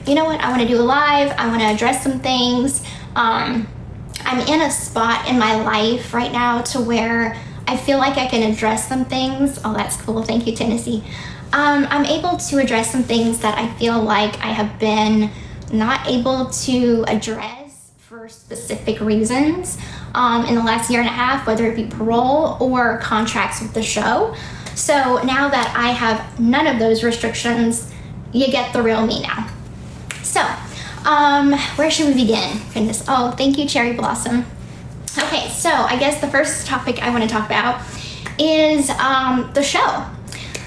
you know what, I want to do a live, I want to address some things. I'm in a spot in my life right now to where I feel like I can address some things. Oh, that's cool. Thank you, Tennessee. I'm able to address some things that I feel like I have been not able to address for specific reasons in the last year and a half, whether it be parole or contracts with the show. So now that I have none of those restrictions, you get the real me now. So, where should we begin? Goodness. Oh, thank you, Cherry Blossom. Okay, so I guess the first topic I want to talk about is the show.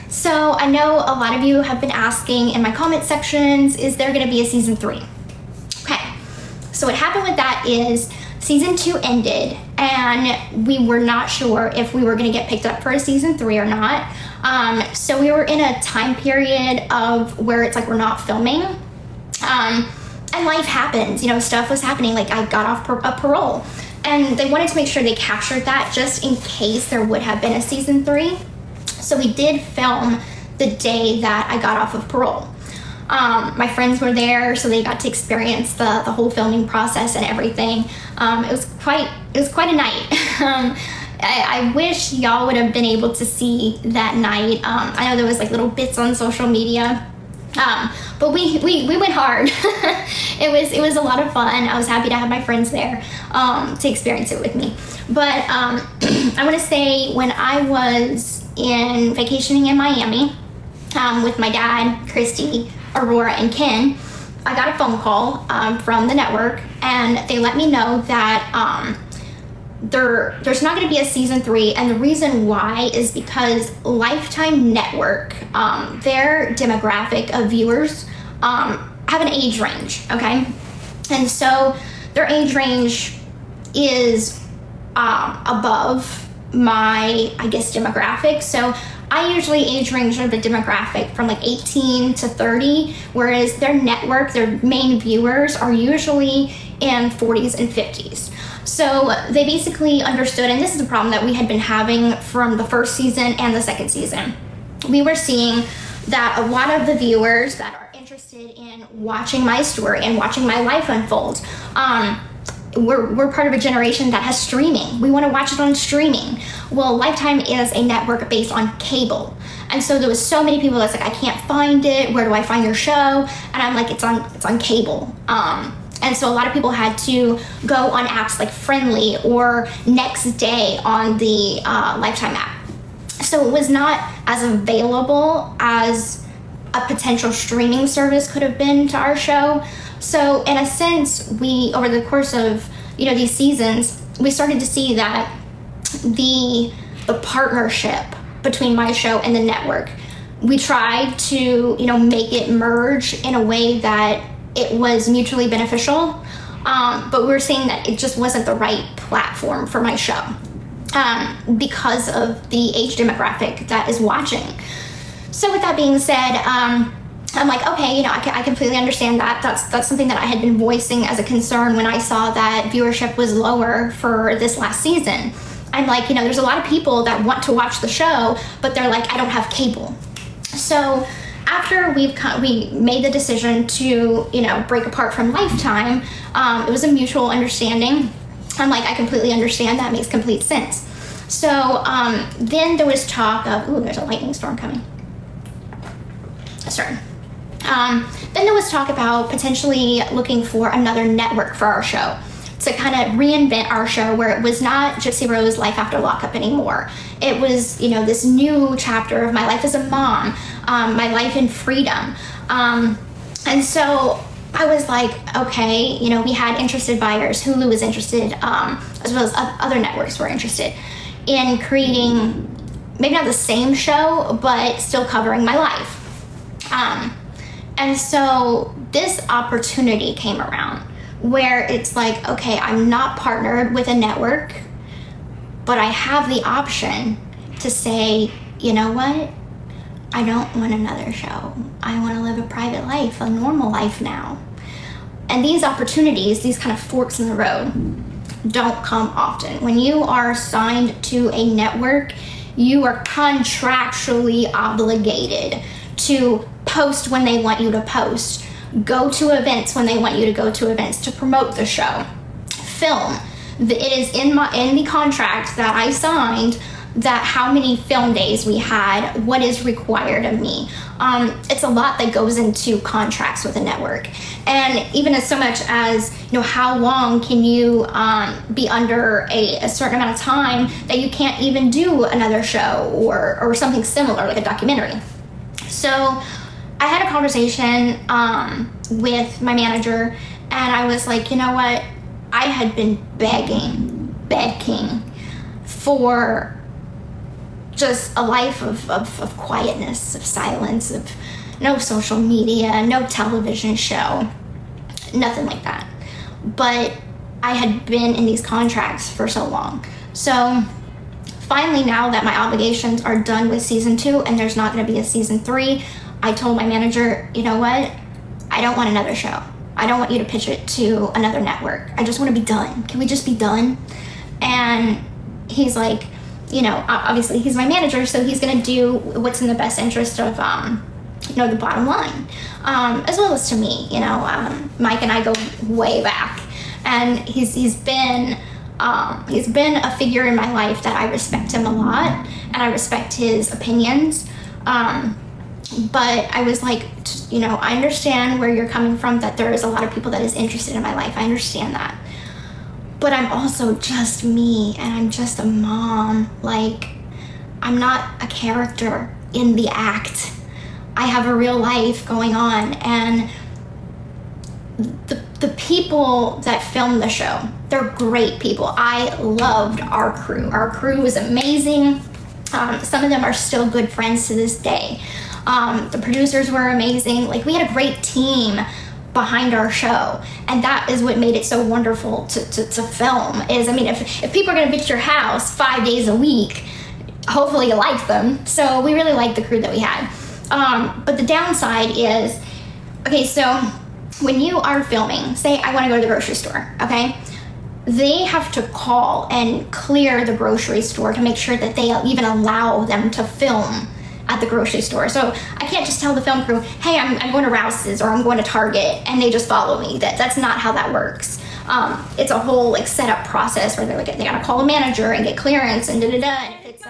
So I know a lot of you have been asking in my comment sections, is there going to be a season 3? Okay, so what happened with that is season 2 ended and we were not sure if we were going to get picked up for a season 3 or not. So we were in a time period of where it's like we're not filming. And life happens, you know, stuff was happening. Like I got off a parole and they wanted to make sure they captured that just in case there would have been a season 3. So we did film the day that I got off of parole. My friends were there, so they got to experience the whole filming process and everything. It was quite a night. I wish y'all would have been able to see that night. I know there was like little bits on social media, but we went hard. It was a lot of fun. I was happy to have my friends there to experience it with me. But I want to say when I was in vacationing in Miami with my dad, Christy, Aurora, and Ken, I got a phone call from the network, and they let me know that there's not going to be a season 3, and the reason why is because Lifetime Network, their demographic of viewers have an age range, okay? And so their age range is above my, I guess, demographic. So I usually age range the demographic from like 18 to 30, whereas their network, their main viewers are usually in 40s and 50s. So they basically understood, and this is a problem that we had been having from the first season and the second season. We were seeing that a lot of the viewers that are interested in watching my story and watching my life unfold, we're part of a generation that has streaming. We want to watch it on streaming. Well, Lifetime is a network based on cable. And so there was so many people that's like, I can't find it. Where do I find your show? And I'm like, it's on cable. And so a lot of people had to go on apps like Friendly or Next Day on the Lifetime app. So it was not as available as a potential streaming service could have been to our show. So in a sense, we, over the course of, you know, these seasons, we started to see that the partnership between my show and the network, we tried to, you know, make it merge in a way that it was mutually beneficial. But we were seeing that it just wasn't the right platform for my show because of the age demographic that is watching. So with that being said, I'm like, okay, you know, I completely understand that. That's something that I had been voicing as a concern when I saw that viewership was lower for this last season. I'm like, you know, there's a lot of people that want to watch the show, but they're like, I don't have cable. So after we made the decision to, you know, break apart from Lifetime, it was a mutual understanding. I'm like, I completely understand. That makes complete sense. So then there was talk of, ooh, there's a lightning storm coming. Sorry. Then there was talk about potentially looking for another network for our show to kind of reinvent our show, where it was not Gypsy Rose Life After Lockup anymore. It was, you know, this new chapter of my life as a mom, my life in freedom. And so I was like, okay, you know, we had interested buyers. Hulu was interested, as well as other networks were interested in creating maybe not the same show, but still covering my life. And so this opportunity came around where it's like, okay, I'm not partnered with a network, but I have the option to say, you know what? I don't want another show. I want to live a private life, a normal life now. And these opportunities, these kind of forks in the road, don't come often. When you are signed to a network, you are contractually obligated to post when they want you to post. go to events when they want you to go to events, to promote the show, film. It is in the contract that I signed that how many film days we had, what is required of me. It's a lot that goes into contracts with a network. And even as so much as, how long can you be under a certain amount of time that you can't even do another show or something similar, like a documentary. So I had a conversation with my manager, and I was like, you know what? I had been begging for just a life of quietness, of silence, of no social media, no television show, nothing like that. But I had been in these contracts for so long. So finally, now that my obligations are done with season 2 and there's not going to be a season 3, I told my manager, you know what? I don't want another show. I don't want you to pitch it to another network. I just want to be done. Can we just be done? And he's like, obviously he's my manager, so he's going to do what's in the best interest of, the bottom line, as well as to me. Mike and I go way back, and he's been a figure in my life that I respect him a lot, and I respect his opinions. But I was like, I understand where you're coming from, that there is a lot of people that is interested in my life. I understand that. But I'm also just me, and I'm just a mom. Like, I'm not a character in the act. I have a real life going on, and the people that filmed the show, they're great people. I loved our crew. Our crew was amazing. Some of them are still good friends to this day. The producers were amazing. Like, we had a great team behind our show, and that is what made it so wonderful to film. If people are going to visit your house 5 days a week, hopefully you like them. So we really liked the crew that we had. But the downside is, okay, so when you are filming, say I want to go to the grocery store, okay? They have to call and clear the grocery store to make sure that they even allow them to film at the grocery store. So I can't just tell the film crew, hey, I'm going to Rouse's or I'm going to Target, and they just follow me. That's not how that works. It's a whole setup process where they gotta call a manager and get clearance and da-da-da. And if it's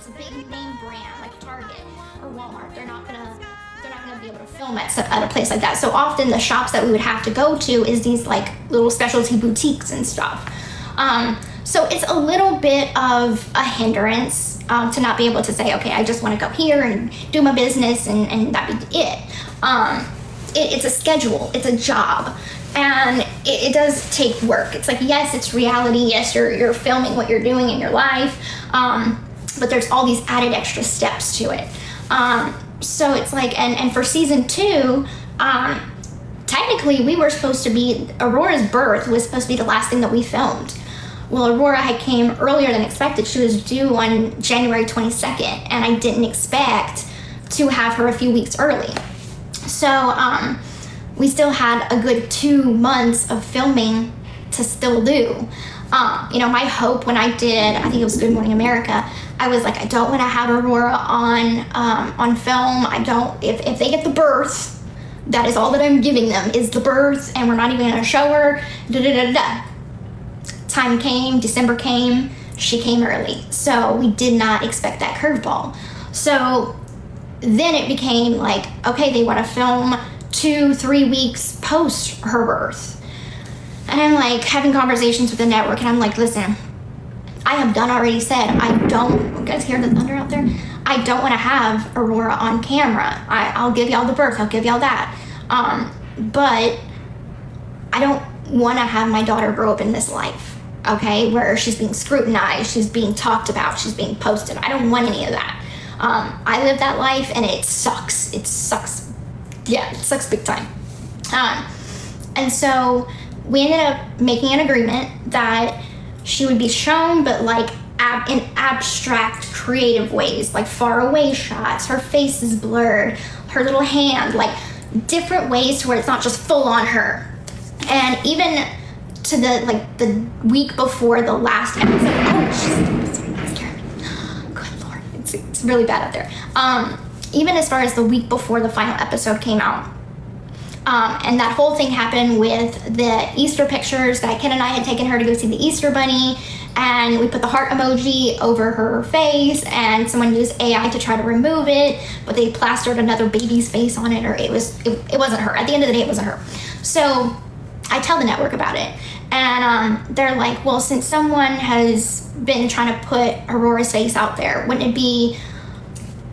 a big name brand like Target or Walmart, they're not gonna be able to film at a place like that. So often the shops that we would have to go to is these little specialty boutiques and stuff. So it's a little bit of a hindrance to not be able to say, okay, I just want to go here and do my business and that be it. It's a schedule, it's a job, and it does take work. It's yes, it's reality. Yes, you're filming what you're doing in your life, but there's all these added extra steps to it. So it's and for season 2, technically we were supposed to be, Aurora's birth was supposed to be the last thing that we filmed. Well, Aurora had came earlier than expected. She was due on January 22nd, and I didn't expect to have her a few weeks early. So we still had a good 2 months of filming to still do. My hope when I did, I think it was Good Morning America, I was like, I don't want to have Aurora on film. I don't, if they get the birth, that is all that I'm giving them is the birth, and we're not even going to show her, da-da-da-da-da. Time came, December came, she came early. So we did not expect that curveball. So then it became okay, they want to film 2-3 weeks post her birth. And I'm having conversations with the network, and I'm listen, I have already said, you guys hear the thunder out there? I don't want to have Aurora on camera. I'll give y'all the birth, I'll give y'all that. But I don't want to have my daughter grow up in this life. Okay, where she's being scrutinized, she's being talked about, she's being posted. I don't want any of that. I live that life, and it sucks. It sucks. Yeah, it sucks big time. And so we ended up making an agreement that she would be shown, but in abstract, creative ways, far away shots. Her face is blurred, her little hand, different ways to where it's not just full on her. And even to the week before the last episode. Oh, she's scared me. Good Lord, it's really bad out there. Even as far as the week before the final episode came out, And that whole thing happened with the Easter pictures that Ken and I had taken her to go see the Easter Bunny, and we put the heart emoji over her face, and someone used AI to try to remove it, but they plastered another baby's face on it, or it wasn't her. At the end of the day, it wasn't her. So I tell the network about it, and they're like, well, since someone has been trying to put Aurora's face out there, wouldn't it be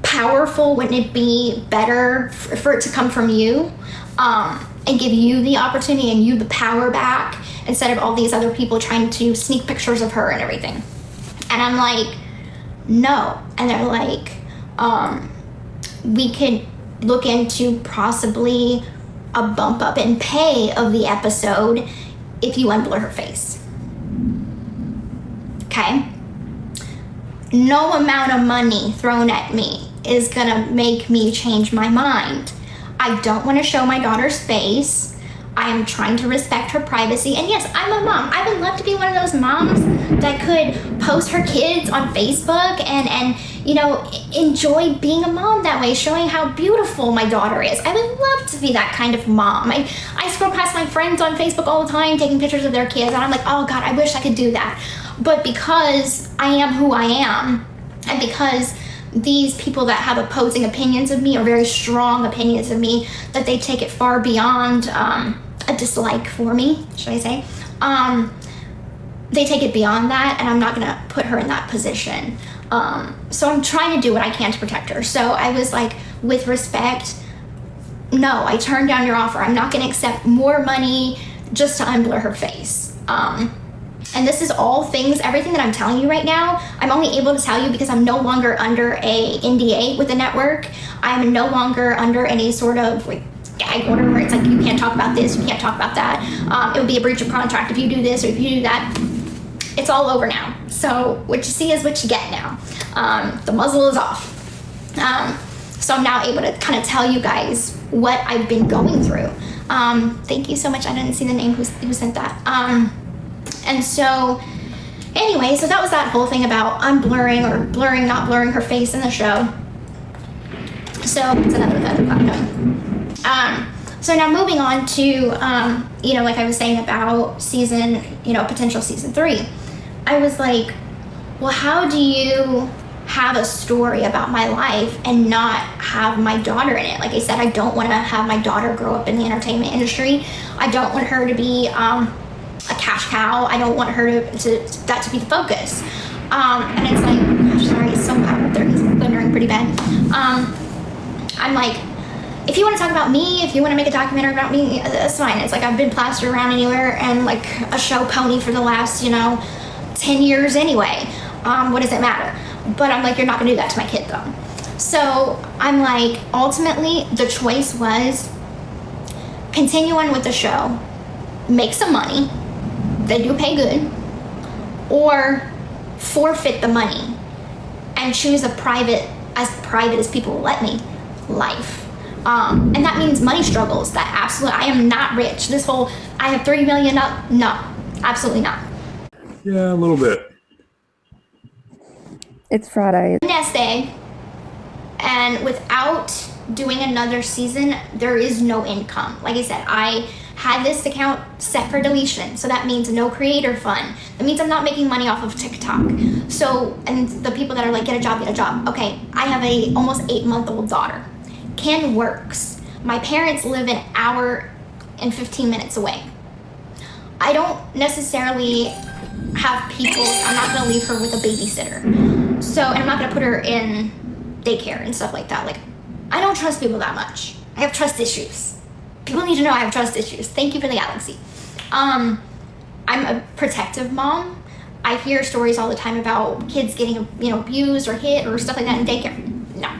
powerful? Wouldn't it be better for it to come from you, and give you the opportunity and you the power back, instead of all these other people trying to sneak pictures of her and everything? And I'm like, no. And they're like, we could look into possibly a bump up in pay of the episode if you unblur her face. Okay? No amount of money thrown at me is gonna make me change my mind. I don't want to show my daughter's face. I am trying to respect her privacy. And yes, I'm a mom. I would love to be one of those moms that could post her kids on Facebook and you know, enjoy being a mom that way, showing how beautiful my daughter is. I would love to be that kind of mom. I scroll past my friends on Facebook all the time taking pictures of their kids, and I'm like, oh God, I wish I could do that. But because I am who I am, and because these people that have opposing opinions of me, or very strong opinions of me, that they take it far beyond a dislike for me, should I say, they take it beyond that, and I'm not gonna put her in that position. So I'm trying to do what I can to protect her. So I was like, with respect, no, I turned down your offer. I'm not gonna accept more money just to unblur her face. And this is all things, everything that I'm telling you right now, I'm only able to tell you because I'm no longer under a NDA with the network. I'm no longer under any sort of like gag order where it's like, you can't talk about this, you can't talk about that. It would be a breach of contract if you do this or if you do that. It's all over now. So what you see is what you get now. The muzzle is off. So I'm now able to kind of tell you guys what I've been going through. Thank you so much. I didn't see the name who sent that. And so anyway, so that was that whole thing about unblurring or blurring, not blurring her face in the show. So it's another podcast. So now moving on to, you know, like I was saying about season, you know, potential season 3. I was like, well, how do you have a story about my life and not have my daughter in it? Like I said, I don't want to have my daughter grow up in the entertainment industry. I don't want her to be a cash cow. I don't want her to that to be the focus. And it's like, gosh, sorry, it's so loud up there. He's thundering pretty bad. I'm like, if you want to talk about me, if you want to make a documentary about me, that's fine. It's like I've been plastered around anywhere and like a show pony for the last, you know, 10 years anyway. What does it matter? But I'm like, you're not gonna do that to my kid though. So I'm like, ultimately the choice was continue on with the show, make some money, they do pay good, or forfeit the money and choose a private as people will let me, life. And that means money struggles. That absolutely, I am not rich. This whole, I have $3 million, no, absolutely not. Yeah, a little bit. It's Friday. Nest egg, and without doing another season, there is no income. Like I said, I had this account set for deletion, so that means no creator fund. That means I'm not making money off of TikTok. So, and the people that are like, get a job. Okay, I have a almost 8-month-old daughter. Ken works. My parents live an hour and 15 minutes away. I don't necessarily have people, I'm not gonna leave her with a babysitter. So, and I'm not gonna put her in daycare and stuff like that. Like, I don't trust people that much. I have trust issues. People need to know I have trust issues. Thank you for the galaxy. I'm a protective mom. I hear stories all the time about kids getting, you know, abused or hit or stuff like that in daycare. No.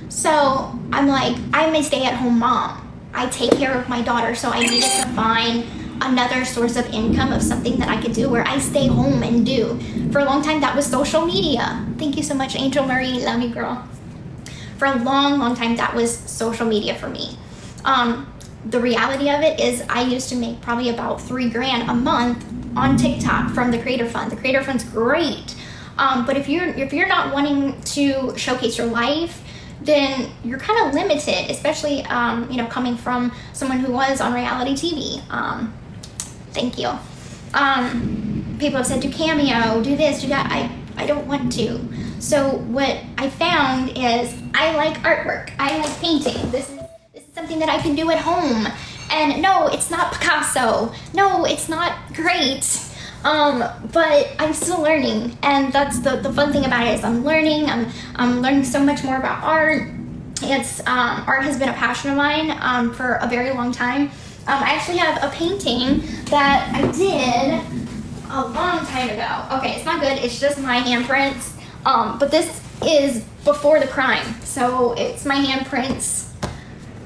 So I'm like, I'm a stay-at-home mom. I take care of my daughter, so I needed to find another source of income of something that I could do where I stay home and do. For a long time, that was social media. Thank you so much, Angel Marie. Love you, girl. For a long time, that was social media for me. The reality of it is I used to make probably about $3,000 a month on TikTok from the Creator Fund. The Creator Fund's great. But if you're not wanting to showcase your life, then you're kind of limited, especially, you know, coming from someone who was on reality TV. Thank you. People have said, do cameo, do this, do that. I don't want to. So what I found is I like artwork. I like painting. This is something that I can do at home. And no, it's not Picasso. No, it's not great. But I'm still learning. And that's the fun thing about it is I'm learning. I'm learning so much more about art. Art has been a passion of mine for a very long time. I actually have a painting that I did a long time ago. Okay, it's not good. It's just my handprints. But this is before the crime, so it's my handprints.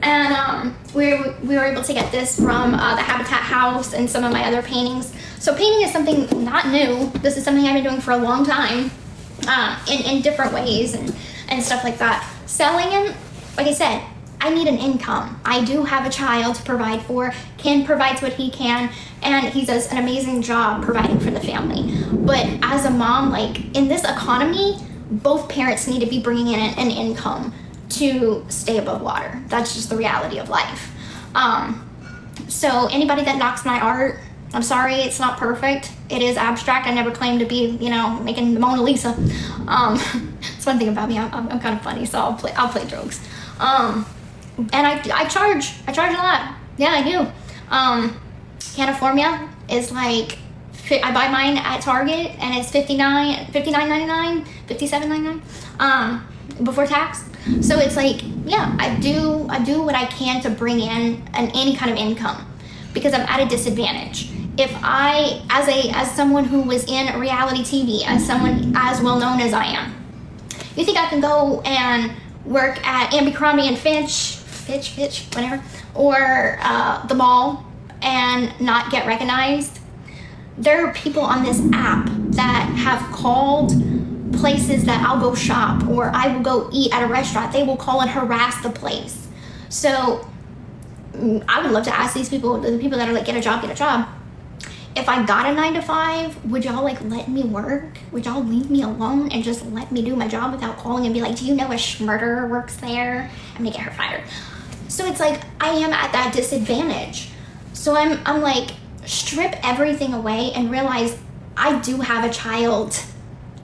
And we were able to get this from the Habitat House and some of my other paintings. So painting is something not new. This is something I've been doing for a long time, in different ways and stuff like that. Selling them, like I said, I need an income. I do have a child to provide for. Ken provides what he can, and he does an amazing job providing for the family. But as a mom, like in this economy, both parents need to be bringing in an income to stay above water. That's just the reality of life. So anybody that knocks my art, I'm sorry, it's not perfect. It is abstract. I never claimed to be, you know, making the Mona Lisa. It's one thing about me. I'm kind of funny, so I'll play jokes. And I charge a lot. Yeah, I do. California is like, I buy mine at Target and it's $59.99, $57.99 before tax. So it's like, yeah, I do what I can to bring in any kind of income because I'm at a disadvantage. If I, as someone who was in reality TV, as someone as well known as I am, you think I can go and work at Abercrombie and Fitch, whatever, or the mall and not get recognized? There are people on this app that have called places that I'll go shop or I will go eat at a restaurant. They will call and harass the place. So I would love to ask these people, the people that are like, get a job. If I got a 9-to-5, would y'all like let me work? Would y'all leave me alone and just let me do my job without calling and be like, do you know a schmurder works there? I'm gonna get her fired. So it's like, I am at that disadvantage. So I'm like, strip everything away and realize I do have a child,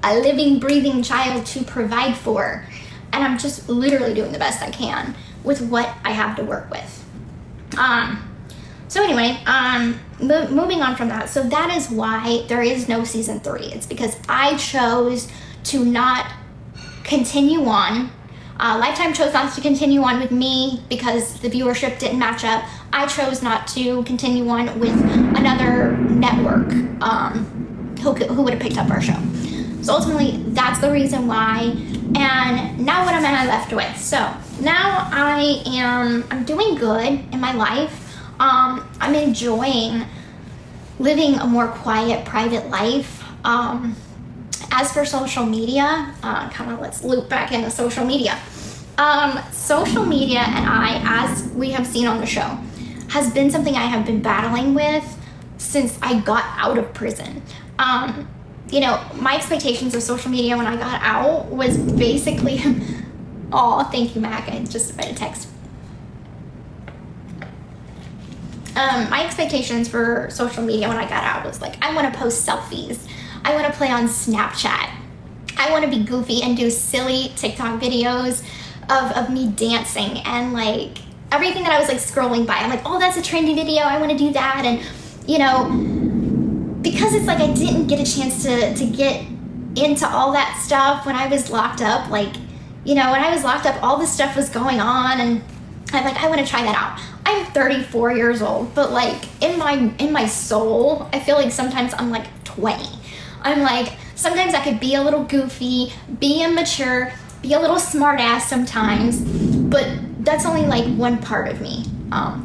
a living, breathing child to provide for. And I'm just literally doing the best I can with what I have to work with. So anyway, moving on from that. So that is why there is no season 3. It's because I chose to not continue on. Lifetime chose not to continue on with me because the viewership didn't match up. I chose not to continue on with another network who would have picked up our show. So ultimately, that's the reason why. And now what am I left with? So now I'm doing good in my life. I'm enjoying living a more quiet, private life. As for social media, let's loop back into social media. Social media and I, as we have seen on the show, has been something I have been battling with since I got out of prison. You know, my expectations of social media when I got out was basically, oh, thank you, Mac. I just read a text. My expectations for social media when I got out was like, I want to post selfies. I want to play on Snapchat. I want to be goofy and do silly TikTok videos of me dancing and like everything that I was like scrolling by. I'm like, oh, that's a trendy video. I want to do that. And, you know, because it's like I didn't get a chance to get into all that stuff when I was locked up. Like, you know, when I was locked up, all this stuff was going on and I'm like, I want to try that out. I'm 34 years old, but like in my soul, I feel like sometimes I'm like 20. I'm like, sometimes I could be a little goofy, be immature, be a little smart ass sometimes, but that's only like one part of me.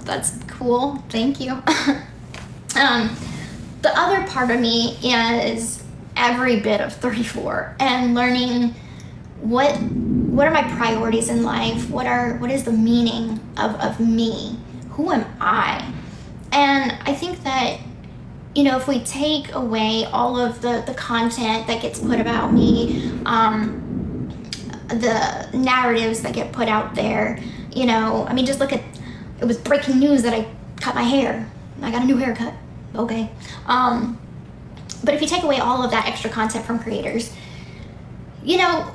That's cool, thank you. The other part of me is every bit of 34 and learning what are my priorities in life? What is the meaning of me? Who am I? And I think that, you know, if we take away all of the content that gets put about me, the narratives that get put out there. You know, I mean, just look at, it was breaking news that I cut my hair. I got a new haircut. Okay. But if you take away all of that extra content from creators, you know,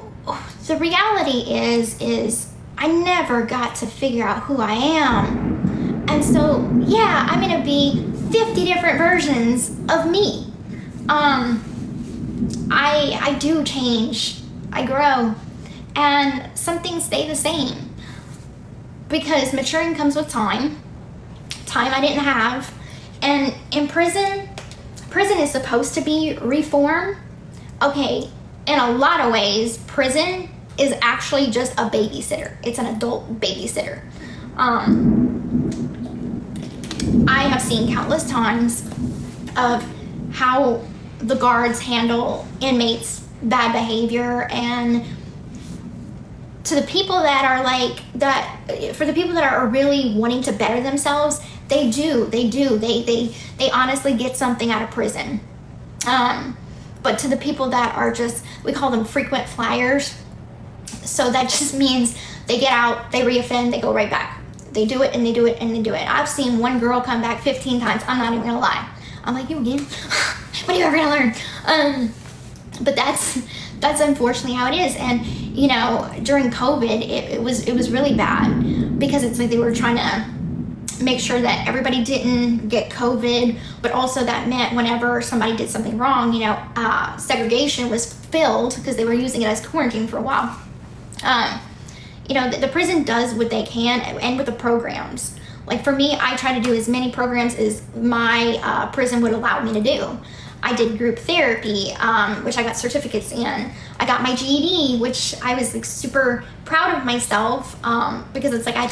the reality is I never got to figure out who I am. And so, yeah, I'm going to be 50 different versions of me. I do change. I grow. And some things stay the same. Because maturing comes with time. Time I didn't have. And in prison is supposed to be reform. Okay, in a lot of ways, prison is actually just a babysitter. It's an adult babysitter. I have seen countless times of how the guards handle inmates' bad behavior, and to the people that are like that, for the people that are really wanting to better themselves, they honestly get something out of prison. But to the people that are just, we call them frequent flyers. So that just means they get out, they reoffend, they go right back. They do it and they do it and they do it. I've seen one girl come back 15 times. I'm not even gonna lie. I'm like, you again? When are you ever gonna learn? But that's unfortunately how it is. And you know, during COVID, it was really bad, because it's like they were trying to make sure that everybody didn't get COVID, but also that meant whenever somebody did something wrong, you know, segregation was filled because they were using it as quarantine for a while. You know, the prison does what they can, and with the programs. Like for me, I try to do as many programs as my prison would allow me to do. I did group therapy, which I got certificates in. I got my GED, which I was like super proud of myself, because it's like I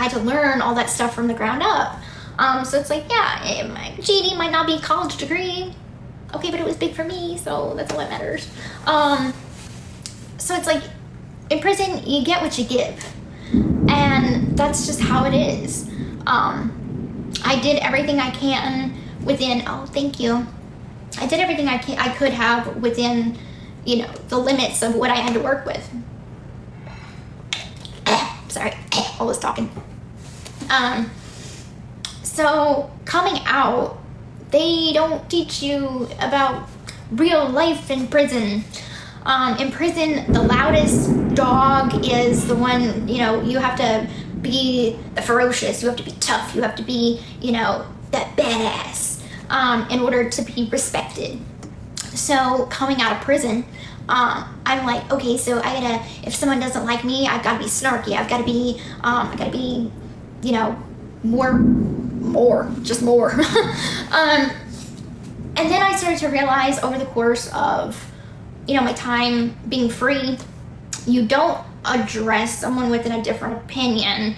had to learn all that stuff from the ground up. So it's like, yeah, my GED might not be a college degree, okay, but it was big for me, so that's all that matters. So it's like, in prison, you get what you give, and that's just how it is. I did everything I can within, oh, thank you. I did everything I could have within, you know, the limits of what I had to work with. Sorry, I was talking. So coming out, they don't teach you about real life in prison. In prison, the loudest dog is the one, you know, you have to be the ferocious, you have to be tough, you have to be, you know, that badass. In order to be respected. So coming out of prison, I'm like, okay, so I gotta, if someone doesn't like me, I've gotta be snarky, I've gotta be, you know, more. And then I started to realize over the course of, you know, my time being free, you don't address someone with a different opinion,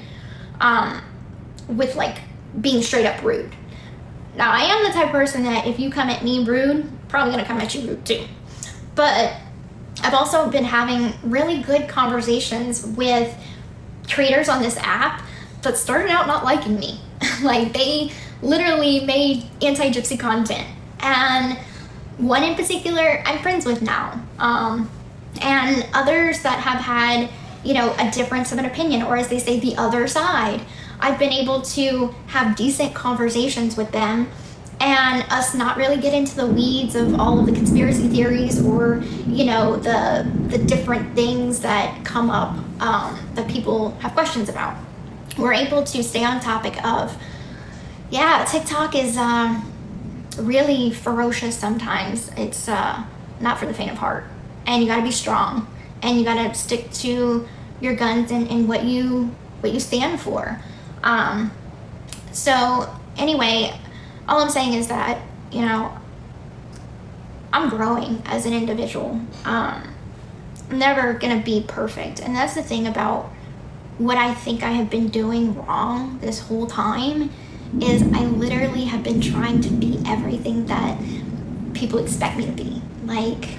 with like being straight up rude. Now, I am the type of person that if you come at me rude, probably gonna come at you rude too. But I've also been having really good conversations with creators on this app that started out not liking me. Like, they literally made anti-Gypsy content. And one in particular, I'm friends with now. And others that have had, you know, a difference of an opinion, or as they say, the other side. I've been able to have decent conversations with them, and us not really get into the weeds of all of the conspiracy theories or, you know, the different things that come up that people have questions about. We're able to stay on topic of, yeah, TikTok is really ferocious sometimes. It's not for the faint of heart, and you gotta be strong, and you gotta stick to your guns and what you stand for. So anyway, all I'm saying is that, you know, I'm growing as an individual. I'm never gonna be perfect. And that's the thing about what I think I have been doing wrong this whole time, is I literally have been trying to be everything that people expect me to be. Like,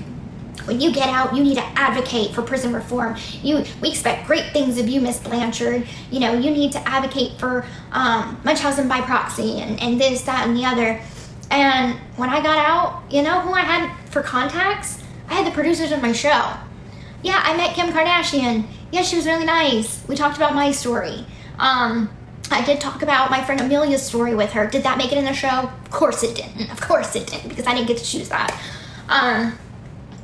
when you get out, you need to advocate for prison reform. We expect great things of you, Miss Blanchard. You know, you need to advocate for Munchausen by proxy and this, that, and the other. And when I got out, you know who I had for contacts? I had the producers of my show. Yeah, I met Kim Kardashian. Yeah, she was really nice. We talked about my story. I did talk about my friend Amelia's story with her. Did that make it in the show? Of course it didn't. Of course it didn't, because I didn't get to choose that.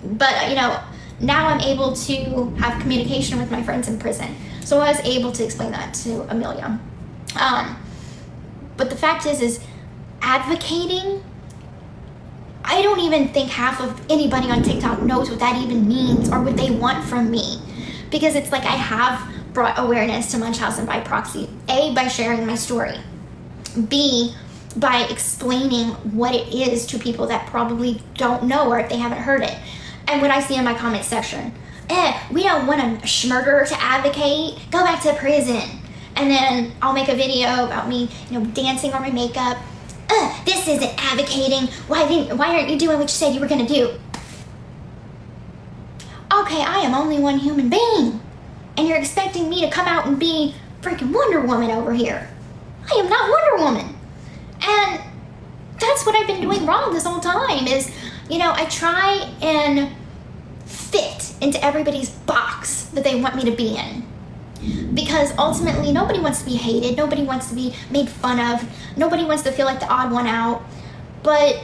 But, you know, now I'm able to have communication with my friends in prison. So I was able to explain that to Amelia. But the fact is advocating, I don't even think half of anybody on TikTok knows what that even means or what they want from me. Because it's like I have brought awareness to Munchausen by proxy. A, by sharing my story. B, by explaining what it is to people that probably don't know or if they haven't heard it. And what I see in my comment section, we don't want a murderer to advocate, go back to prison. And then I'll make a video about me, you know, dancing on my makeup. This isn't advocating. Why aren't you doing what you said you were gonna do? Okay, I am only one human being. And you're expecting me to come out and be freaking Wonder Woman over here. I am not Wonder Woman. And that's what I've been doing wrong this whole time is, you know, I try and fit into everybody's box that they want me to be in. Because ultimately, nobody wants to be hated. Nobody wants to be made fun of. Nobody wants to feel like the odd one out. But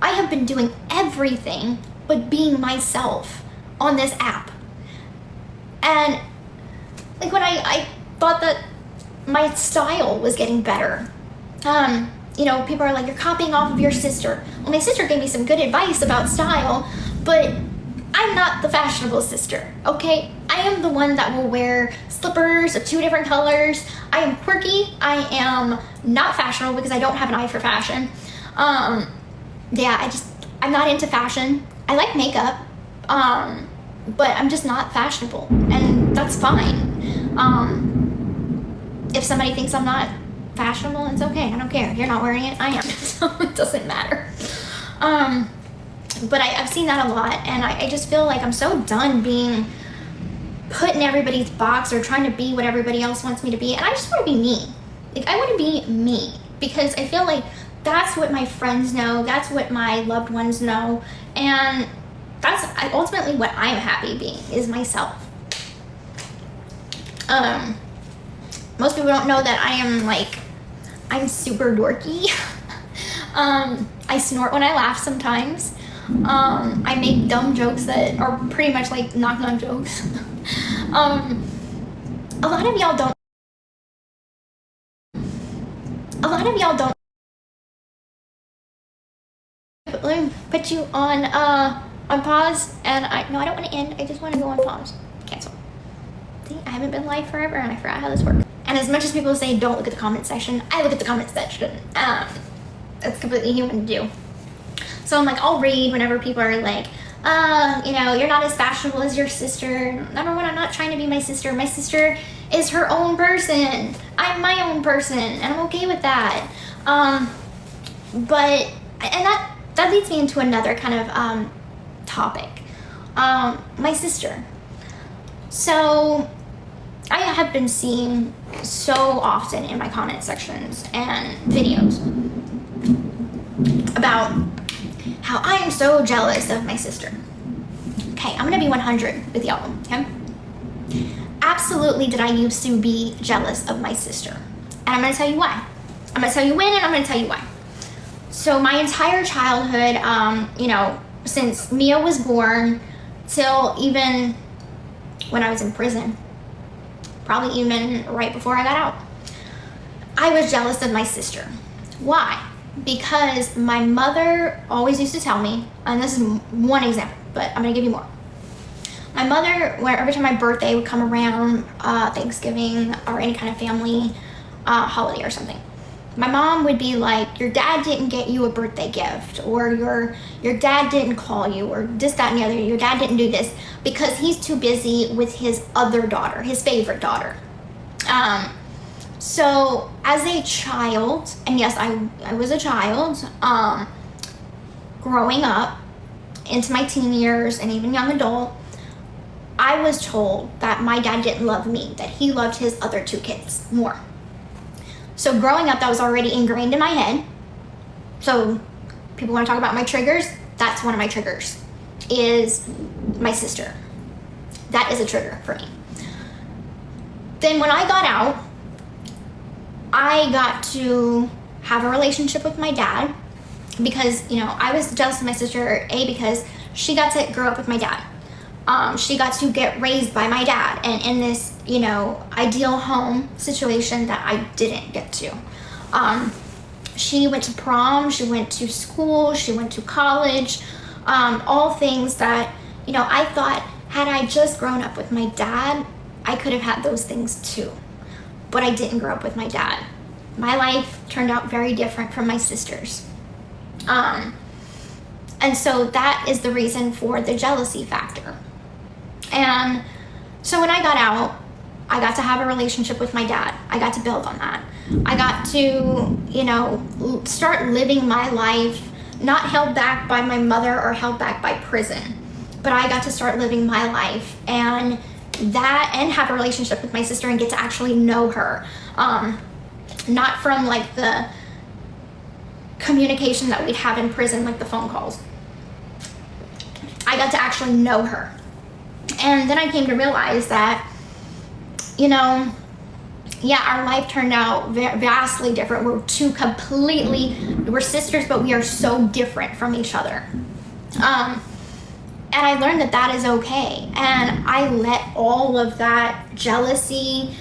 I have been doing everything but being myself on this app. And like when I thought that my style was getting better, you know, people are like, you're copying off of your sister. Well, my sister gave me some good advice about style, but I'm not the fashionable sister, okay? I am the one that will wear slippers of 2 different colors. I am quirky. I am not fashionable because I don't have an eye for fashion. Yeah, I'm not into fashion. I like makeup, but I'm just not fashionable, and that's fine. If somebody thinks I'm not fashionable, it's okay. I don't care. You're not wearing it. I am. So it doesn't matter. But I've seen that a lot, and I just feel like I'm so done being put in everybody's box or trying to be what everybody else wants me to be, and I just want to be me. Like, I want to be me, because I feel like that's what my friends know, that's what my loved ones know, and that's ultimately what I'm happy being, is myself. Most people don't know that I'm super dorky. I snort when I laugh sometimes. I make dumb jokes that are pretty much like knock-knock jokes. A lot of y'all don't let me put you on pause, and I don't want to end, I just want to go on pause. Cancel. See, I haven't been live forever and I forgot how this works. And as much as people say don't look at the comment section, I look at the comment section. It's completely human to do. So I'm like, I'll read whenever people are like, you know, you're not as fashionable as your sister. Number one, I'm not trying to be my sister. My sister is her own person. I'm my own person, and I'm okay with that. But that leads me into another kind of topic. My sister. So I have been seeing so often in my comment sections and videos about how I am so jealous of my sister. Okay, I'm gonna be 100 with y'all, okay? Absolutely did I used to be jealous of my sister. And I'm gonna tell you why. I'm gonna tell you when, and I'm gonna tell you why. So my entire childhood, you know, since Mia was born till even when I was in prison, probably even right before I got out, I was jealous of my sister. Why? Because my mother always used to tell me, and this is one example, but I'm gonna give you more. My mother, every time my birthday would come around, Thanksgiving or any kind of family holiday or something, my mom would be like, your dad didn't get you a birthday gift, or your dad didn't call you, or this, that, and the other, your dad didn't do this because he's too busy with his other daughter, his favorite daughter. So as a child, and yes, I was a child, growing up into my teen years and even young adult, I was told that my dad didn't love me, that he loved his other 2 kids more. So growing up, that was already ingrained in my head. So people want to talk about my triggers. That's one of my triggers, is my sister. That is a trigger for me. Then when I got out, I got to have a relationship with my dad because, you know, I was jealous of my sister, because she got to grow up with my dad. She got to get raised by my dad and in this, you know, ideal home situation that I didn't get to. She went to prom, she went to school, she went to college, all things that, you know, I thought had I just grown up with my dad, I could have had those things too. But I didn't grow up with my dad. My life turned out very different from my sister's. And so that is the reason for the jealousy factor. And so when I got out, I got to have a relationship with my dad. I got to build on that. I got to, you know, start living my life, not held back by my mother or held back by prison, but I got to start living my life and have a relationship with my sister and get to actually know her. Not from like the communication that we'd have in prison, like the phone calls. I got to actually know her. And then I came to realize that, you know, yeah, our life turned out vastly different. We're sisters, but we are so different from each other. And I learned that that is okay. And I let all of that jealousy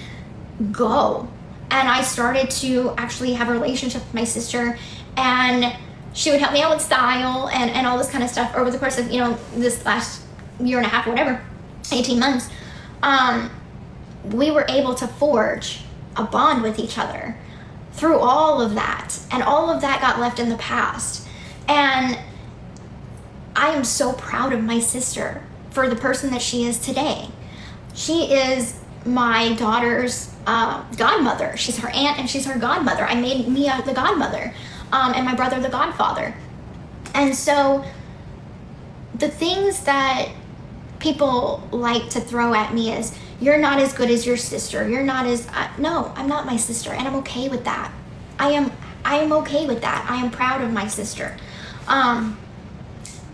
go. And I started to actually have a relationship with my sister, and she would help me out with style and all this kind of stuff over the course of, you know, this last year and a half or whatever, 18 months. We were able to forge a bond with each other through all of that, and all of that got left in the past. And I am so proud of my sister for the person that she is today. She is my daughter's godmother. She's her aunt and she's her godmother. I made Mia the godmother, and my brother the godfather. And so the things that people like to throw at me is, you're not as good as your sister. You're not as, no, I'm not my sister, and I'm okay with that. I am okay with that. I am proud of my sister.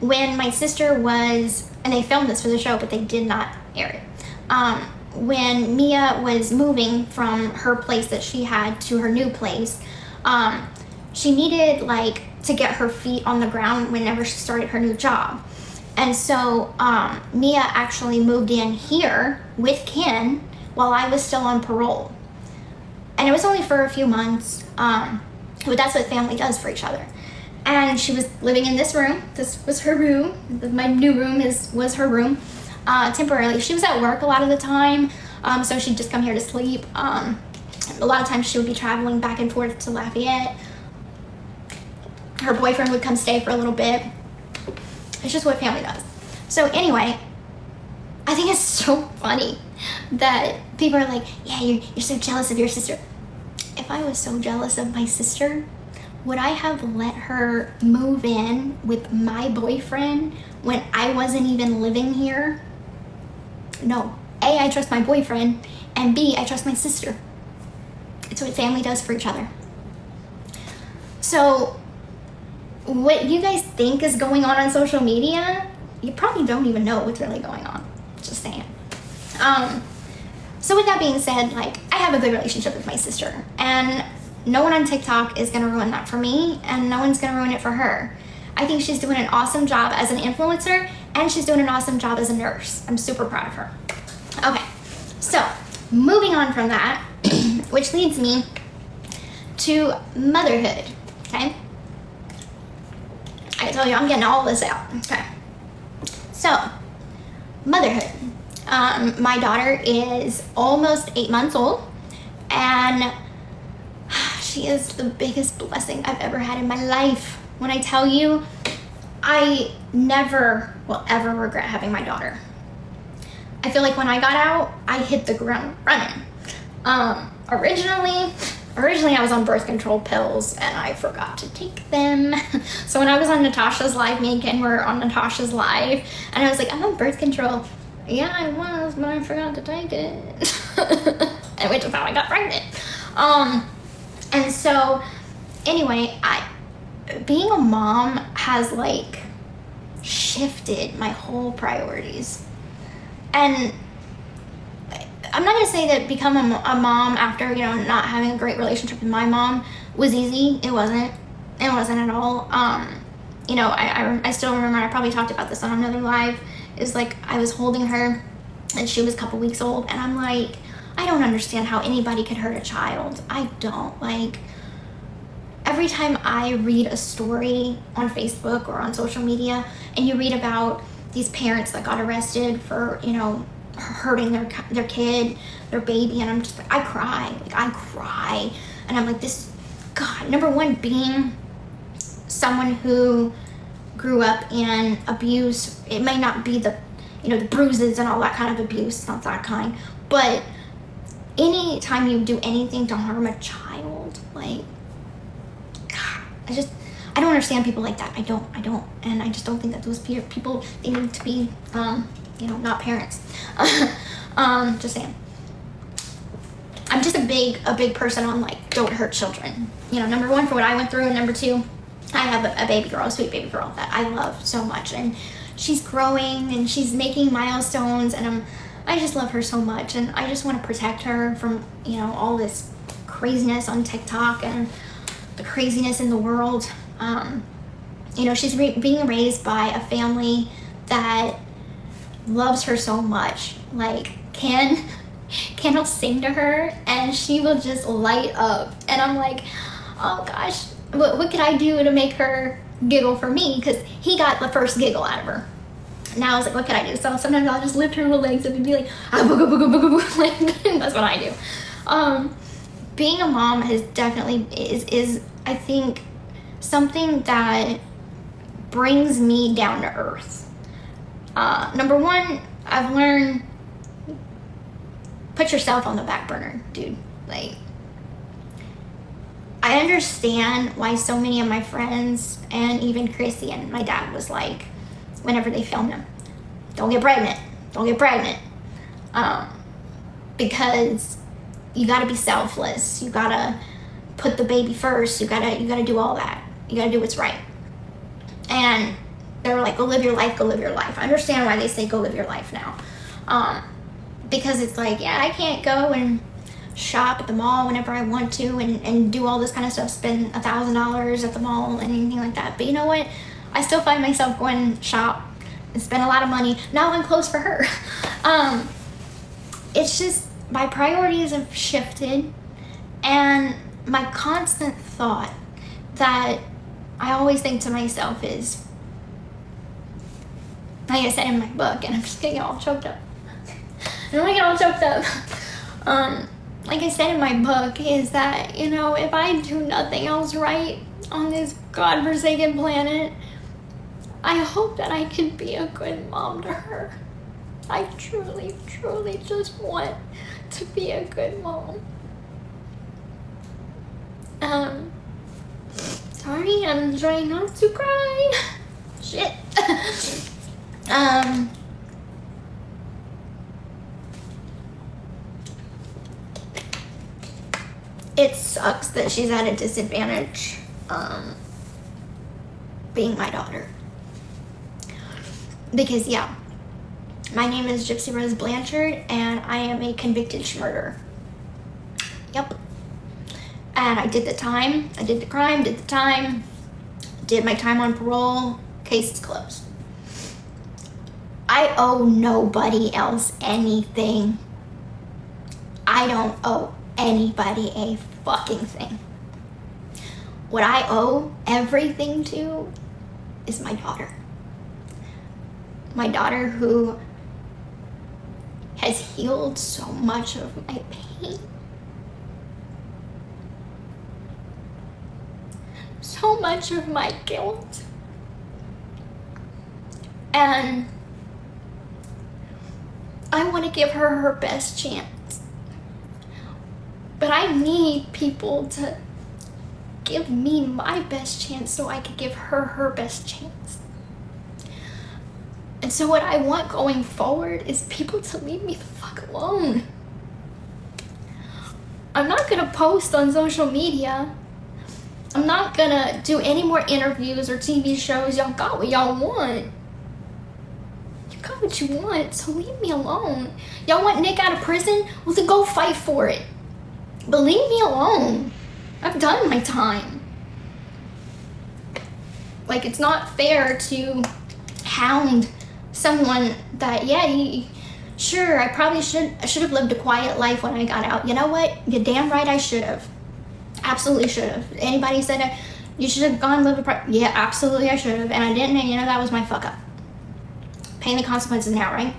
When my sister was, and they filmed this for the show, but they did not air it. When Mia was moving from her place that she had to her new place, she needed like to get her feet on the ground whenever she started her new job. And so Mia actually moved in here with Ken while I was still on parole. And it was only for a few months, but that's what family does for each other. And she was living in this room. This was her room. My new room was her room, temporarily. She was at work a lot of the time, so she'd just come here to sleep. A lot of times she would be traveling back and forth to Lafayette. Her boyfriend would come stay for a little bit. It's just what family does. So anyway, I think it's so funny that people are like, yeah, you're so jealous of your sister. If I was so jealous of my sister, would I have let her move in with my boyfriend when I wasn't even living here? No. A, I trust my boyfriend, and B, I trust my sister. It's what family does for each other. So what you guys think is going on social media, you probably don't even know what's really going on. Just saying. So with that being said, like, I have a good relationship with my sister, and no one on TikTok is gonna ruin that for me, and no one's gonna ruin it for her. I think she's doing an awesome job as an influencer, and she's doing an awesome job as a nurse. I'm super proud of her. Okay, so moving on from that, which leads me to motherhood, okay? I tell you, I'm getting all this out, okay? So, motherhood. My daughter is almost 8 months old, and she is the biggest blessing I've ever had in my life. When I tell you, I never will ever regret having my daughter. I feel like when I got out, I hit the ground running. Originally I was on birth control pills and I forgot to take them. So when I was on Natasha's live, me and Ken were on Natasha's live, and I was like, I'm on birth control. Yeah, I was, but I forgot to take it. And which is how I got pregnant. And so anyway, being a mom has like shifted my whole priorities. And I'm not going to say that becoming a mom after, you know, not having a great relationship with my mom was easy. It wasn't at all. You know, I still remember, I probably talked about this on another live, is like I was holding her and she was a couple weeks old, and I'm like, I don't understand how anybody could hurt a child. I don't. Like, every time I read a story on Facebook or on social media and you read about these parents that got arrested for, you know, hurting their kid, their baby, and I'm just like, I cry. And I'm like, this, God, number one, being someone who grew up in abuse, it may not be the, you know, the bruises and all that kind of abuse, it's not that kind, but anytime you do anything to harm a child, like, God, I don't understand people like that. I don't, and I just don't think that those people, they need to be, you know, not parents. Just saying. I'm just a big person on, like, don't hurt children. You know, number one, for what I went through, and number two, I have a baby girl, a sweet baby girl that I love so much, and she's growing and she's making milestones, and I just love her so much, and I just want to protect her from, you know, all this craziness on TikTok and the craziness in the world. You know, she's being raised by a family that loves her so much. Like, Ken will sing to her and she will just light up, and I'm like, oh gosh, what could I do to make her giggle for me? Because he got the first giggle out of her. Now I was like, what can I do? So sometimes I'll just lift her little legs up and be like, ah, booga, booga, booga, booga. Like, that's what I do. Being a mom has definitely is I think something that brings me down to earth. Number one, I've learned, put yourself on the back burner, dude. Like, I understand why so many of my friends, and even Chrissy and my dad, was like, whenever they film them, don't get pregnant, because you gotta be selfless, you gotta put the baby first, you gotta do all that, you gotta do what's right. And they were like, go live your life. I understand why they say go live your life now, because it's like, yeah, I can't go and shop at the mall whenever I want to and do all this kind of stuff, spend $1,000 at the mall and anything like that. But you know what? I still find myself going shop and spend a lot of money. Now I'm close for her. It's just my priorities have shifted, and my constant thought that I always think to myself is, like I said in my book, and I'm just getting all choked up. Like I said in my book, is that, you know, if I do nothing else right on this godforsaken planet, I hope that I can be a good mom to her. I truly, truly just want to be a good mom. Sorry, I'm trying not to cry. Shit. It sucks that she's at a disadvantage, being my daughter. Because, yeah, my name is Gypsy Rose Blanchard, and I am a convicted murderer. Yep. And I did the time, I did the crime, did the time, did my time on parole, case is closed. I owe nobody else anything. I don't owe anybody a fucking thing. What I owe everything to is my daughter. My daughter, who has healed so much of my pain, so much of my guilt, and I want to give her her best chance. But I need people to give me my best chance so I can give her her best chance. And so what I want going forward is people to leave me the fuck alone. I'm not gonna post on social media. I'm not gonna do any more interviews or TV shows. Y'all got what y'all want. You got what you want, so leave me alone. Y'all want Nick out of prison? Well, then go fight for it. But leave me alone. I've done my time. Like, it's not fair to hound someone that, sure, I probably should have lived a quiet life when I got out. You know what? You're damn right I should have. Absolutely should have. Anybody said that you should have gone live a yeah, absolutely I should have. And I didn't, and that was my fuck up. Paying the consequences now, right?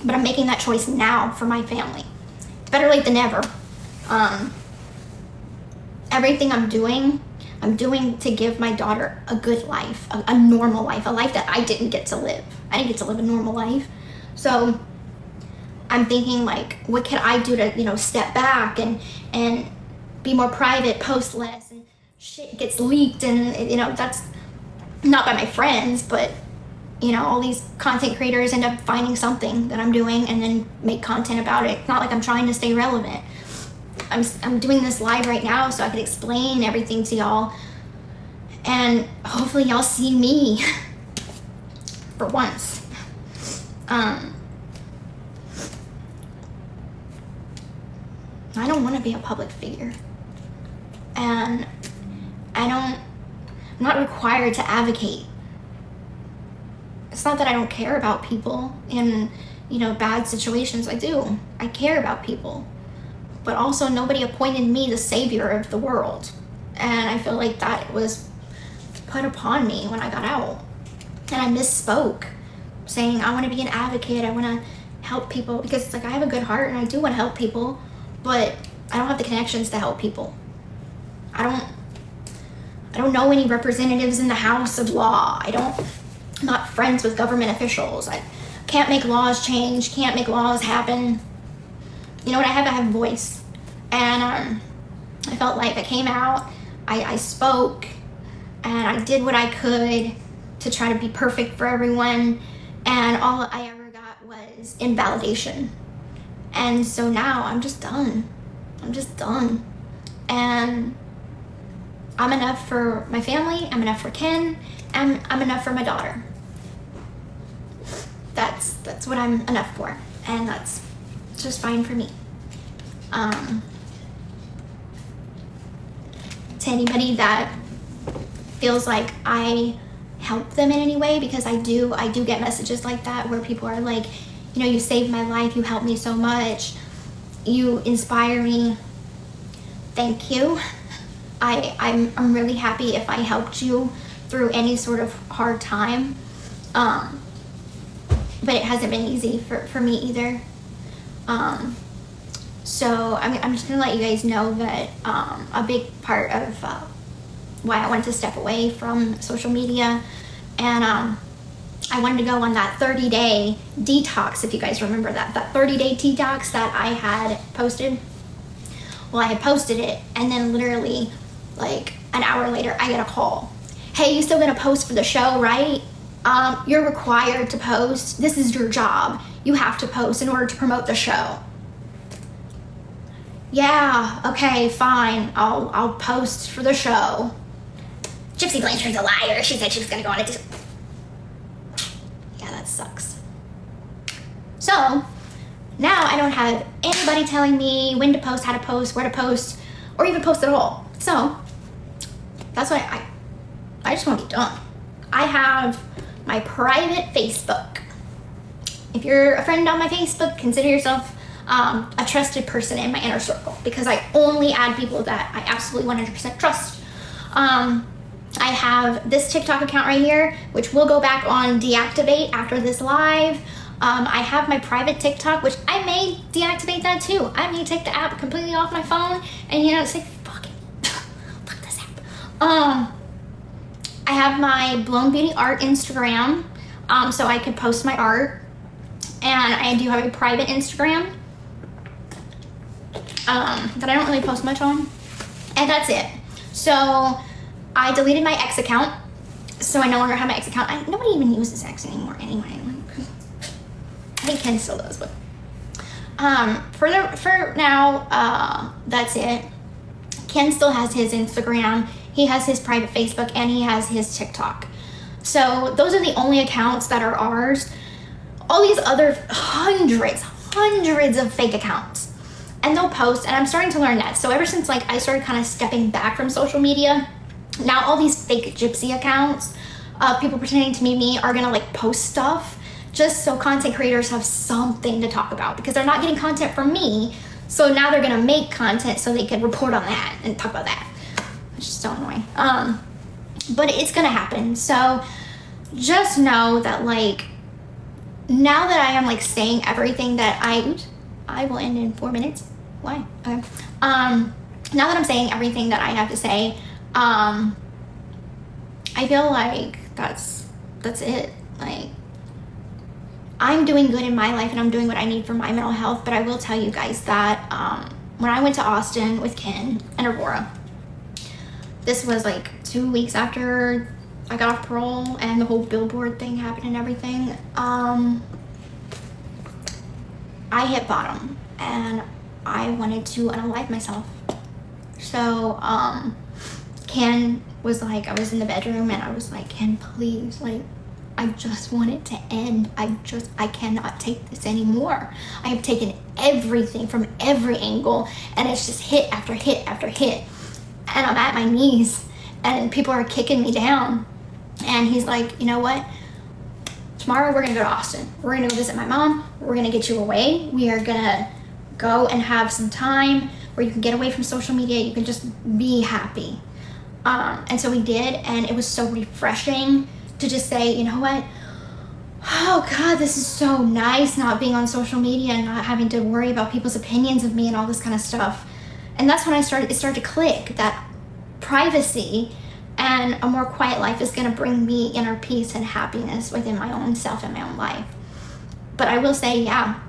But I'm making that choice now for my family. It's better late than never. Everything I'm doing to give my daughter a good life, a normal life, a life that I didn't get to live. I didn't get to live a normal life. So I'm thinking, like, what can I do to, step back and be more private, post less, and shit gets leaked, and, that's not by my friends, but, all these content creators end up finding something that I'm doing and then make content about it. It's not like I'm trying to stay relevant. I'm doing this live right now so I can explain everything to y'all, and hopefully y'all see me for once. I don't want to be a public figure, and I'm not required to advocate. It's not that I don't care about people in, bad situations. I do. I care about people. But also, nobody appointed me the savior of the world. And I feel like that was put upon me when I got out. And I misspoke, saying I want to be an advocate. I want to help people, because it's like I have a good heart and I do want to help people, but I don't have the connections to help people. I don't know any representatives in the House of Law. I'm not friends with government officials. I can't make laws change, can't make laws happen. You know what I have? I have a voice. And I felt like I came out, I spoke, and I did what I could to try to be perfect for everyone, and all I ever got was invalidation. And so now I'm just done. And I'm enough for my family, I'm enough for Ken, and I'm enough for my daughter. That's what I'm enough for, and that's just fine for me. To anybody that feels like I help them in any way, because I do get messages like that where people are like, you saved my life, you helped me so much, you inspire me. Thank you. I'm really happy if I helped you through any sort of hard time. But it hasn't been easy for me either. So I'm just gonna let you guys know that a big part of why I wanted to step away from social media, and I wanted to go on that 30-day detox, if you guys remember that 30-day detox that I had posted. Well, I had posted it, and then literally like an hour later I get a call. Hey, you still gonna post for the show, right? You're required to post. This is your job. You have to post in order to promote the show. Yeah, okay, fine. I'll post for the show. Gypsy Blanchard's a liar. She said she was gonna go on it. Yeah, that sucks. So now I don't have anybody telling me when to post, how to post, where to post, or even post at all. So that's why I just want to be done. I have my private Facebook. If you're a friend on my Facebook, consider yourself a trusted person in my inner circle, because I only add people that I absolutely 100% trust. I have this TikTok account right here, which will go back on deactivate after this live. I have my private TikTok, which I may deactivate that too. I may take the app completely off my phone and say, fuck it, fuck this app. I have my Blown Beauty Art Instagram, so I could post my art, and I do have a private Instagram that I don't really post much on, and that's it. So I deleted my X account, so I no longer have my X account. Nobody even uses X anymore anyway. I think Ken still does, but for now, that's it. Ken still has his Instagram, he has his private Facebook, and he has his TikTok. So those are the only accounts that are ours. All these other hundreds of fake accounts, and they'll post, and I'm starting to learn that. So ever since like I started kind of stepping back from social media, now all these fake Gypsy accounts of people pretending to be me are gonna like post stuff just so content creators have something to talk about, because they're not getting content from me. So now they're gonna make content so they can report on that and talk about that, which is so annoying. But it's gonna happen. So just know that like, now that I am like saying everything that I will end in 4 minutes. Why? Okay. Now that I'm saying everything that I have to say, I feel like that's it. Like, I'm doing good in my life and I'm doing what I need for my mental health. But I will tell you guys that when I went to Austin with Ken and Aurora, this was like 2 weeks after I got off parole and the whole billboard thing happened and everything. I hit bottom and I wanted to unalive myself. So Ken was like, I was in the bedroom and I was like, Ken, please, like, I just want it to end. I cannot take this anymore. I have taken everything from every angle and it's just hit after hit after hit. And I'm at my knees and people are kicking me down. And he's like, you know what? Tomorrow we're gonna go to Austin. We're gonna go visit my mom. We're gonna get you away. We are gonna go and have some time where you can get away from social media. You can just be happy. And so we did, and it was so refreshing to just say, you know what? Oh God, this is so nice not being on social media and not having to worry about people's opinions of me and all this kind of stuff. And that's when it started to click that privacy and a more quiet life is going to bring me inner peace and happiness within my own self and my own life. But I will say, yeah,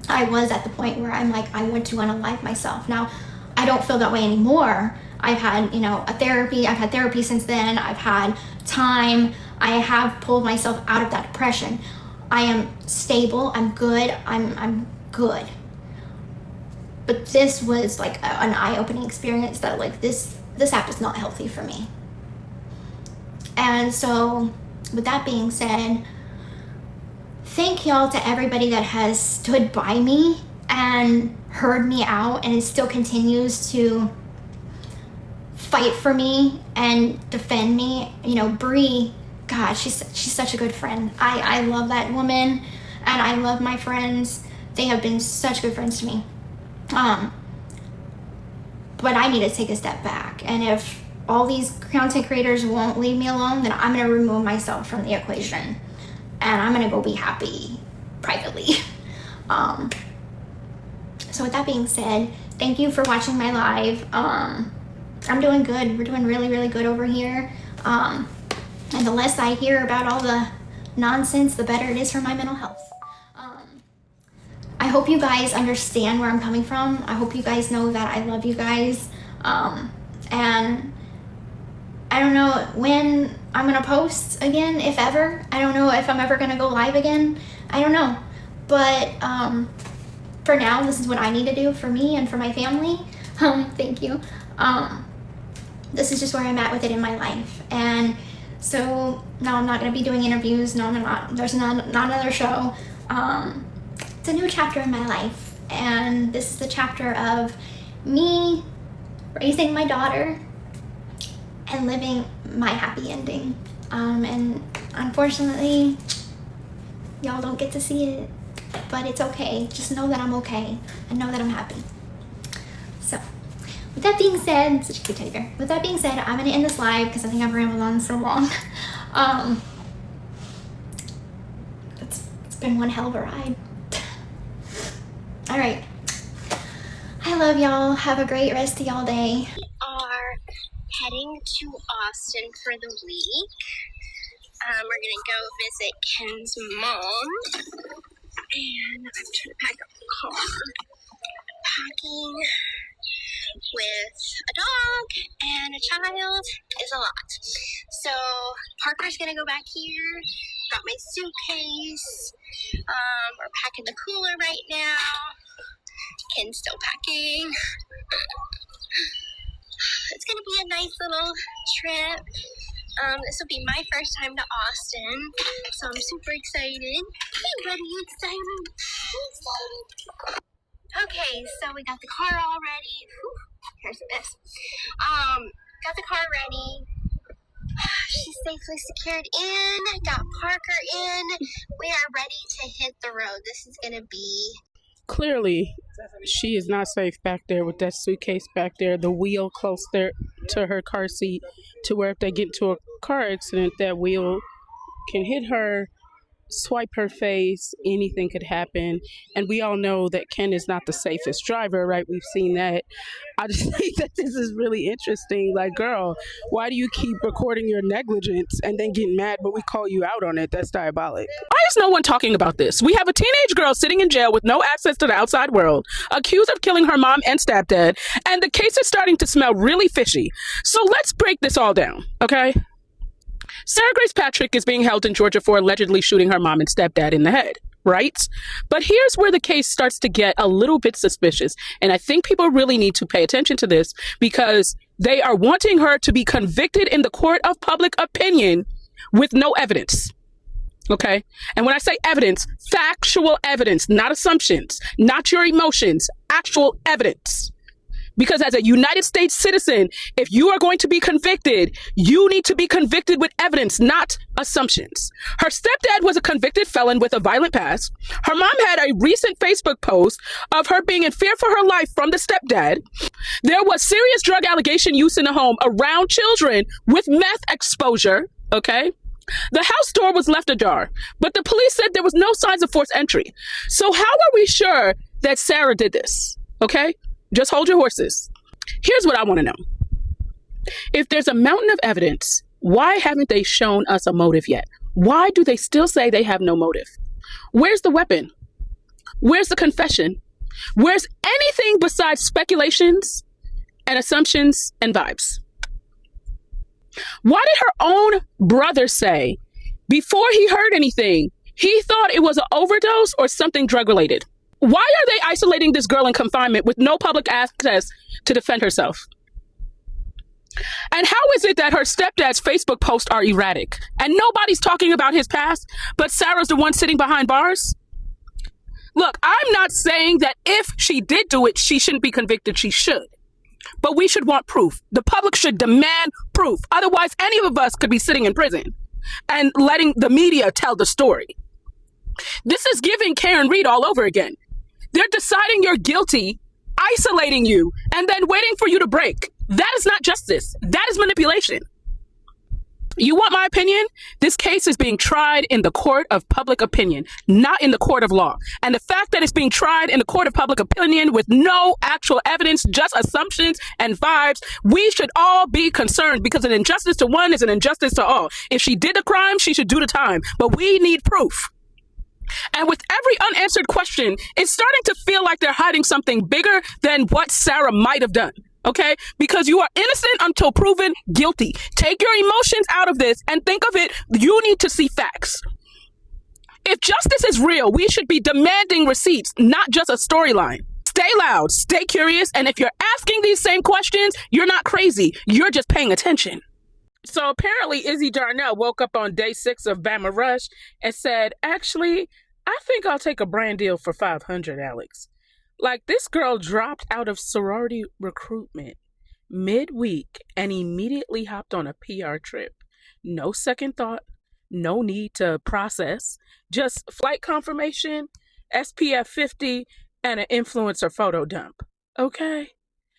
I was at the point where I'm like, I want to unalive myself. Now, I don't feel that way anymore. I've had, I've had therapy since then. I've had time. I have pulled myself out of that depression. I am stable. I'm good. I'm good. But this was like an eye-opening experience that like this app is not healthy for me. And so with that being said, thank y'all to everybody that has stood by me and heard me out and it still continues to fight for me and defend me. Bree, God, she's such a good friend. I love that woman and I love my friends. They have been such good friends to me. But I need to take a step back. And if all these content creators won't leave me alone, then I'm going to remove myself from the equation. And I'm going to go be happy privately. So with that being said, thank you for watching my live. I'm doing good. We're doing really, really good over here. And the less I hear about all the nonsense, the better it is for my mental health. I hope you guys understand where I'm coming from. I hope you guys know that I love you guys. And I don't know when I'm gonna post again, if ever. I don't know if I'm ever gonna go live again. I don't know. But for now, this is what I need to do for me and for my family. Thank you. This is just where I'm at with it in my life. And so no, I'm not gonna be doing interviews. No, I'm not. There's not another show. It's a new chapter in my life, and this is the chapter of me raising my daughter and living my happy ending. And unfortunately, y'all don't get to see it, but it's okay. Just know that I'm okay and know that I'm happy. So with that being said, such a cute teddy bear. With that being said, I'm gonna end this live because I think I've rambled on so long. It's been one hell of a ride. All right. I love y'all. Have a great rest of y'all day. We are heading to Austin for the week. We're gonna go visit Ken's mom. And I'm trying to pack up the car. Packing with a dog and a child is a lot. So Parker's gonna go back here. Got my suitcase. We're packing the cooler right now. Ken's still packing. It's gonna be a nice little trip. This will be my first time to Austin, so I'm super excited. Hey, buddy, you excited? Okay, so we got the car all ready. Whew, here's a mess. Got the car ready. She's safely secured in. Got Parker in. We are ready to hit the road. This is gonna be. Clearly, she is not safe back there with that suitcase back there, the wheel close there to her car seat, to where if they get into a car accident, that wheel can hit her, swipe her face, anything could happen. And we all know that Ken is not the safest driver, right? We've seen that. I just think that this is really interesting. Like, girl, why do you keep recording your negligence and then getting mad but we call you out on it? That's diabolic. Why is no one talking about this? We have a teenage girl sitting in jail with no access to the outside world, accused of killing her mom and stepdad, and the case is starting to smell really fishy. So let's break this all down, okay? Sarah Grace Patrick is being held in Georgia for allegedly shooting her mom and stepdad in the head, right? But here's where the case starts to get a little bit suspicious. And I think people really need to pay attention to this because they are wanting her to be convicted in the court of public opinion with no evidence. Okay? And when I say evidence, factual evidence, not assumptions, not your emotions, actual evidence. Because as a United States citizen, if you are going to be convicted, you need to be convicted with evidence, not assumptions. Her stepdad was a convicted felon with a violent past. Her mom had a recent Facebook post of her being in fear for her life from the stepdad. There was serious drug allegation use in the home around children with meth exposure, okay? The house door was left ajar, but the police said there was no signs of forced entry. So how are we sure that Sarah did this, okay? Just hold your horses. Here's what I want to know. If there's a mountain of evidence, why haven't they shown us a motive yet? Why do they still say they have no motive? Where's the weapon? Where's the confession? Where's anything besides speculations and assumptions and vibes? Why did her own brother say, before he heard anything, he thought it was an overdose or something drug-related? Why are they isolating this girl in confinement with no public access to defend herself? And how is it that her stepdad's Facebook posts are erratic and nobody's talking about his past, but Sarah's the one sitting behind bars? Look, I'm not saying that if she did do it, she shouldn't be convicted. She should. But we should want proof. The public should demand proof. Otherwise, any of us could be sitting in prison and letting the media tell the story. This is giving Karen Reed all over again. They're deciding you're guilty, isolating you, and then waiting for you to break. That is not justice. That is manipulation. You want my opinion? This case is being tried in the court of public opinion, not in the court of law. And the fact that it's being tried in the court of public opinion with no actual evidence, just assumptions and vibes, we should all be concerned because an injustice to one is an injustice to all. If she did a crime, she should do the time. But we need proof. And with every unanswered question, it's starting to feel like they're hiding something bigger than what Sarah might have done. Okay? Because you are innocent until proven guilty. Take your emotions out of this and think of it, you need to see facts. If justice is real, we should be demanding receipts, not just a storyline. Stay loud, stay curious, and if you're asking these same questions, you're not crazy. You're just paying attention. So apparently Izzy Darnell woke up on day 6 of Bama Rush and said, actually, I think I'll take a brand deal for $500, Alex. Like, this girl dropped out of sorority recruitment midweek and immediately hopped on a PR trip. No second thought, no need to process, just flight confirmation, SPF 50, and an influencer photo dump. Okay?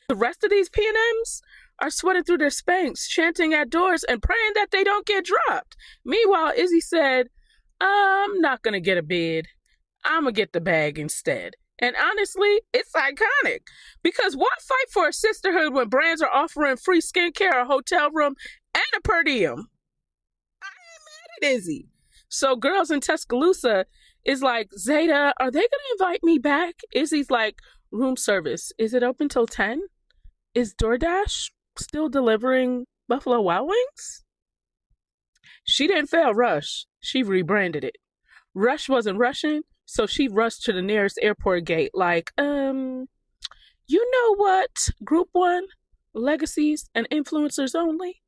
The rest of these P&Ms are sweating through their Spanx, chanting at doors and praying that they don't get dropped. Meanwhile, Izzy said, I'm not going to get a bid. I'm going to get the bag instead. And honestly, it's iconic. Because why fight for a sisterhood when brands are offering free skincare, a hotel room, and a per diem? I ain't mad at Izzy. So girls in Tuscaloosa is like, Zeta, are they going to invite me back? Izzy's like, room service. Is it open till 10? Is DoorDash still delivering Buffalo Wild Wings? She didn't fail Rush. She rebranded it. Rush wasn't rushing, so she rushed to the nearest airport gate like, you know what? Group 1, legacies and influencers only.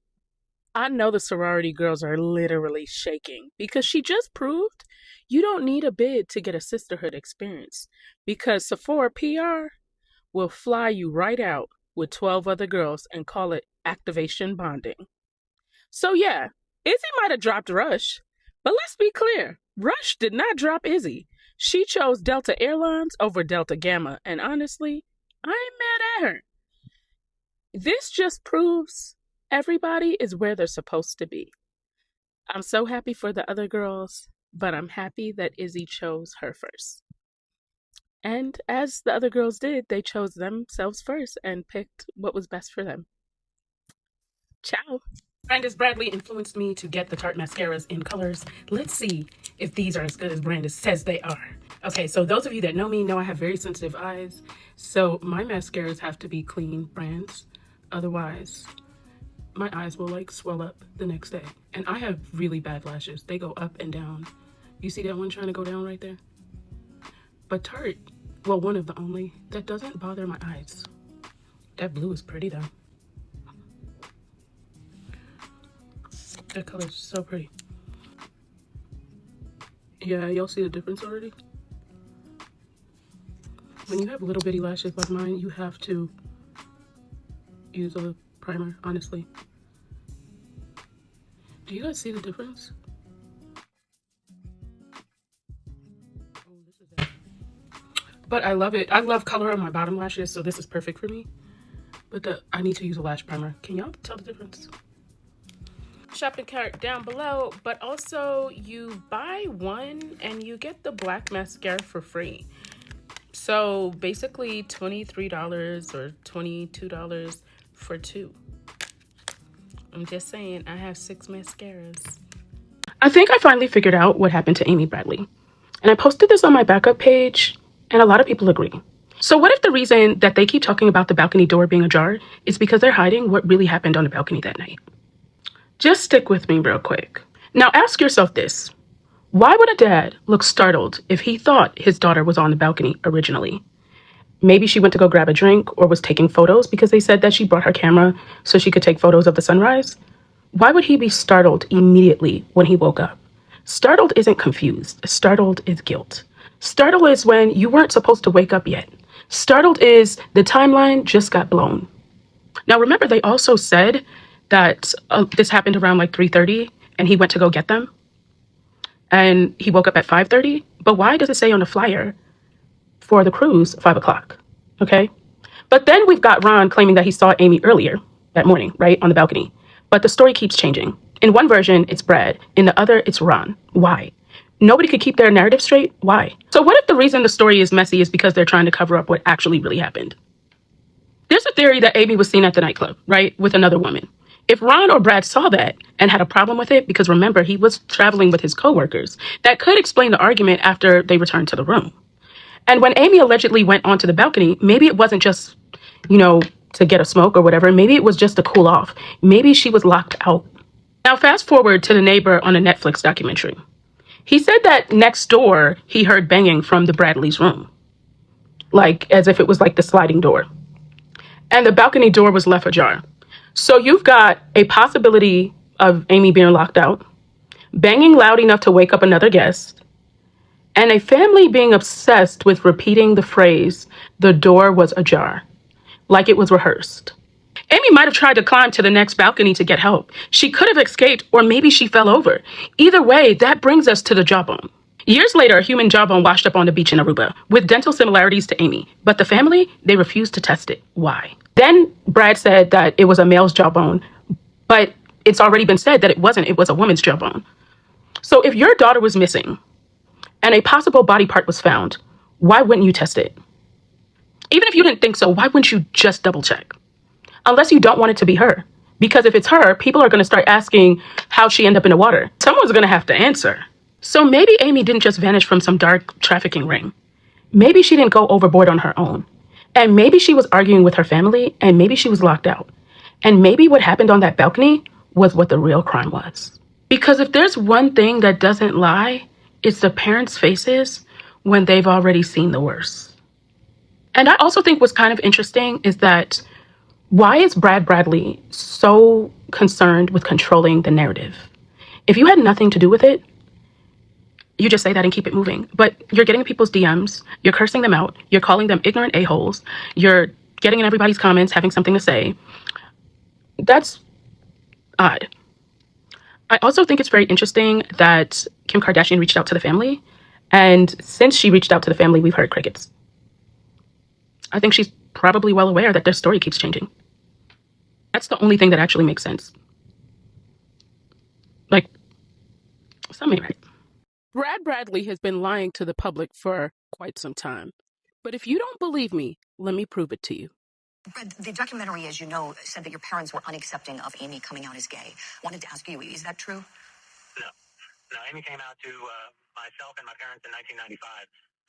I know the sorority girls are literally shaking because she just proved you don't need a bid to get a sisterhood experience because Sephora PR will fly you right out with 12 other girls and call it activation bonding. So yeah, Izzy might have dropped Rush, but let's be clear, Rush did not drop Izzy. She chose Delta Airlines over Delta Gamma, and honestly, I ain't mad at her. This just proves everybody is where they're supposed to be. I'm so happy for the other girls, but I'm happy that Izzy chose her first. And as the other girls did, they chose themselves first and picked what was best for them. Ciao. Brandis Bradley influenced me to get the Tarte mascaras in colors. Let's see if these are as good as Brandis says they are. Okay, so those of you that know me know I have very sensitive eyes, so my mascaras have to be clean brands. Otherwise, my eyes will like swell up the next day. And I have really bad lashes. They go up and down. You see that one trying to go down right there? But Tarte, well, one of the only, that doesn't bother my eyes. That blue is pretty though. That color is so pretty. Yeah, y'all see the difference already? When you have little bitty lashes like mine, you have to use a primer, honestly. Do you guys see the difference? Oh, this is it. But I love it. I love color on my bottom lashes, so this is perfect for me. But I need to use a lash primer. Can y'all tell the difference? Shopping cart down below, but also you buy one and you get the black mascara for free. So basically $23 or $22 for two. I'm just saying, I have 6 mascaras. I think I finally figured out what happened to Amy Bradley. And I posted this on my backup page, and a lot of people agree. So what if the reason that they keep talking about the balcony door being ajar is because they're hiding what really happened on the balcony that night? Just stick with me real quick. Now ask yourself this. Why would a dad look startled if he thought his daughter was on the balcony originally? Maybe she went to go grab a drink or was taking photos because they said that she brought her camera so she could take photos of the sunrise. Why would he be startled immediately when he woke up? Startled isn't confused. Startled is guilt. Startled is when you weren't supposed to wake up yet. Startled is the timeline just got blown. Now remember, they also said that this happened around like 3:30 and he went to go get them. And he woke up at 5:30. But why does it say on the flyer for the cruise 5 o'clock? Okay. But then we've got Ron claiming that he saw Amy earlier that morning, right, on the balcony. But the story keeps changing. In one version, it's Brad. In the other, it's Ron. Why? Nobody could keep their narrative straight. Why? So what if the reason the story is messy is because they're trying to cover up what actually really happened? There's a theory that Amy was seen at the nightclub, right, with another woman. If Ron or Brad saw that and had a problem with it, because remember, he was traveling with his coworkers, that could explain the argument after they returned to the room. And when Amy allegedly went onto the balcony, maybe it wasn't just, to get a smoke or whatever. Maybe it was just to cool off. Maybe she was locked out. Now, fast forward to the neighbor on a Netflix documentary. He said that next door, he heard banging from the Bradley's room, like as if it was like the sliding door. And the balcony door was left ajar. So you've got a possibility of Amy being locked out, banging loud enough to wake up another guest, and a family being obsessed with repeating the phrase, the door was ajar, like it was rehearsed. Amy might have tried to climb to the next balcony to get help. She could have escaped, or maybe she fell over. Either way, that brings us to the jawbone. Years later, a human jawbone washed up on the beach in Aruba with dental similarities to Amy. But the family, they refused to test it. Why? Then Brad said that it was a male's jawbone, but it's already been said that it wasn't. It was a woman's jawbone. So if your daughter was missing and a possible body part was found, why wouldn't you test it? Even if you didn't think so, why wouldn't you just double check? Unless you don't want it to be her. Because if it's her, people are going to start asking how she ended up in the water. Someone's going to have to answer. So maybe Amy didn't just vanish from some dark trafficking ring. Maybe she didn't go overboard on her own. And maybe she was arguing with her family, and maybe she was locked out. And maybe what happened on that balcony was what the real crime was. Because if there's one thing that doesn't lie, it's the parents' faces when they've already seen the worst. And I also think what's kind of interesting is that why is Brad Bradley so concerned with controlling the narrative. If you had nothing to do with it, you just say that and keep it moving. But you're getting in people's DMs, you're cursing them out, you're calling them ignorant a-holes, you're getting in everybody's comments, having something to say. That's odd. I also think it's very interesting that Kim Kardashian reached out to the family. And since she reached out to the family, we've heard crickets. I think she's probably well aware that their story keeps changing. That's the only thing that actually makes sense. Like, some may right. Brad Bradley has been lying to the public for quite some time. But if you don't believe me, let me prove it to you. Brad, the documentary, as you know, said that your parents were unaccepting of Amy coming out as gay. Wanted to ask you, is that true? No. No, Amy came out to myself and my parents in 1995,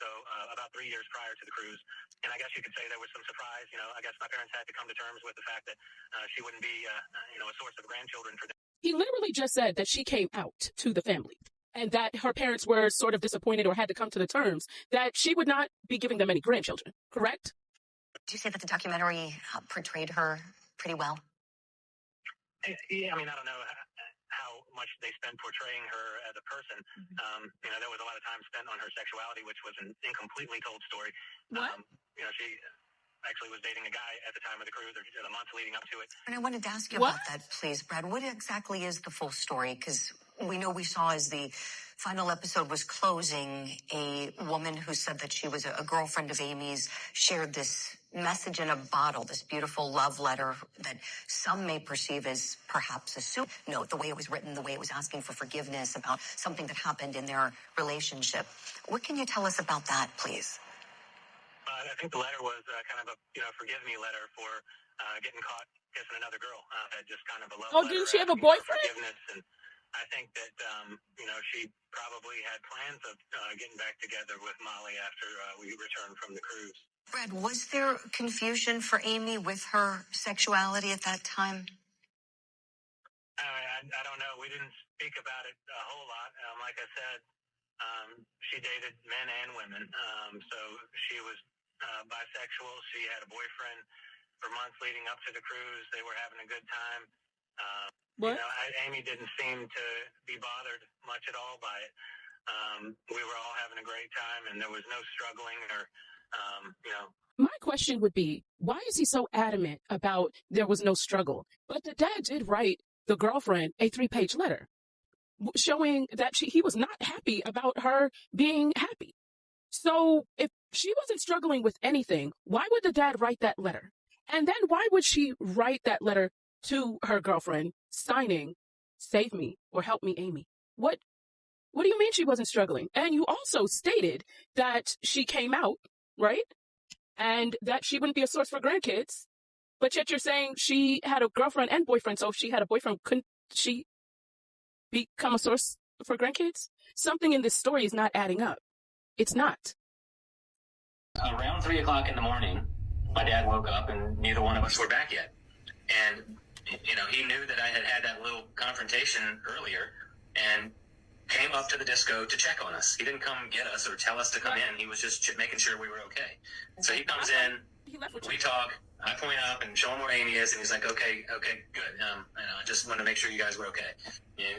so about 3 years prior to the cruise. And I guess you could say there was some surprise. You know, I guess my parents had to come to terms with the fact that she wouldn't be, a source of grandchildren for them. He literally just said that she came out to the family and that her parents were sort of disappointed or had to come to the terms that she would not be giving them any grandchildren, correct? Do you say that the documentary portrayed her pretty well? Yeah, I mean, I don't know how much they spent portraying her as a person. There was a lot of time spent on her sexuality, which was an incompletely told story. What? She actually was dating a guy at the time of the cruise, or the months leading up to it. And I wanted to ask you about that, please, Brad. What exactly is the full story? Because we know we saw as the final episode was closing, a woman who said that she was a girlfriend of Amy's shared this message in a bottle, this beautiful love letter that some may perceive as perhaps a soup note, the way it was written, the way it was asking for forgiveness about something that happened in their relationship. What can you tell us about that, please? I think the letter was kind of a forgive me letter for getting caught kissing another girl. Just kind of a love letter. Didn't she have a boyfriend? Forgiveness, and I think that she probably had plans of getting back together with Molly after we returned from the cruise. Brad, was there confusion for Amy with her sexuality at that time? I don't know. We didn't speak about it a whole lot. Like I said, she dated men and women. So she was bisexual. She had a boyfriend for months leading up to the cruise. They were having a good time. Amy didn't seem to be bothered much at all by it. We were all having a great time, and there was no struggling or, My question would be, why is he so adamant about there was no struggle? But the dad did write the girlfriend a 3-page letter showing that he was not happy about her being happy. So if she wasn't struggling with anything, why would the dad write that letter? And then why would she write that letter to her girlfriend signing, save me or help me, Amy? What do you mean she wasn't struggling? And you also stated that she came out, right? And that she wouldn't be a source for grandkids. But yet you're saying she had a girlfriend and boyfriend. So if she had a boyfriend, couldn't she become a source for grandkids? Something in this story is not adding up. It's not. Around 3 o'clock in the morning, my dad woke up and neither one of us were back yet. And, he knew that I had that little confrontation earlier and came up to the disco to check on us. He didn't come get us or tell us to come in. He was just making sure we were okay. So he comes in, we talk, I point up and show him where Amy is, and he's like, okay, good. I just wanted to make sure you guys were okay.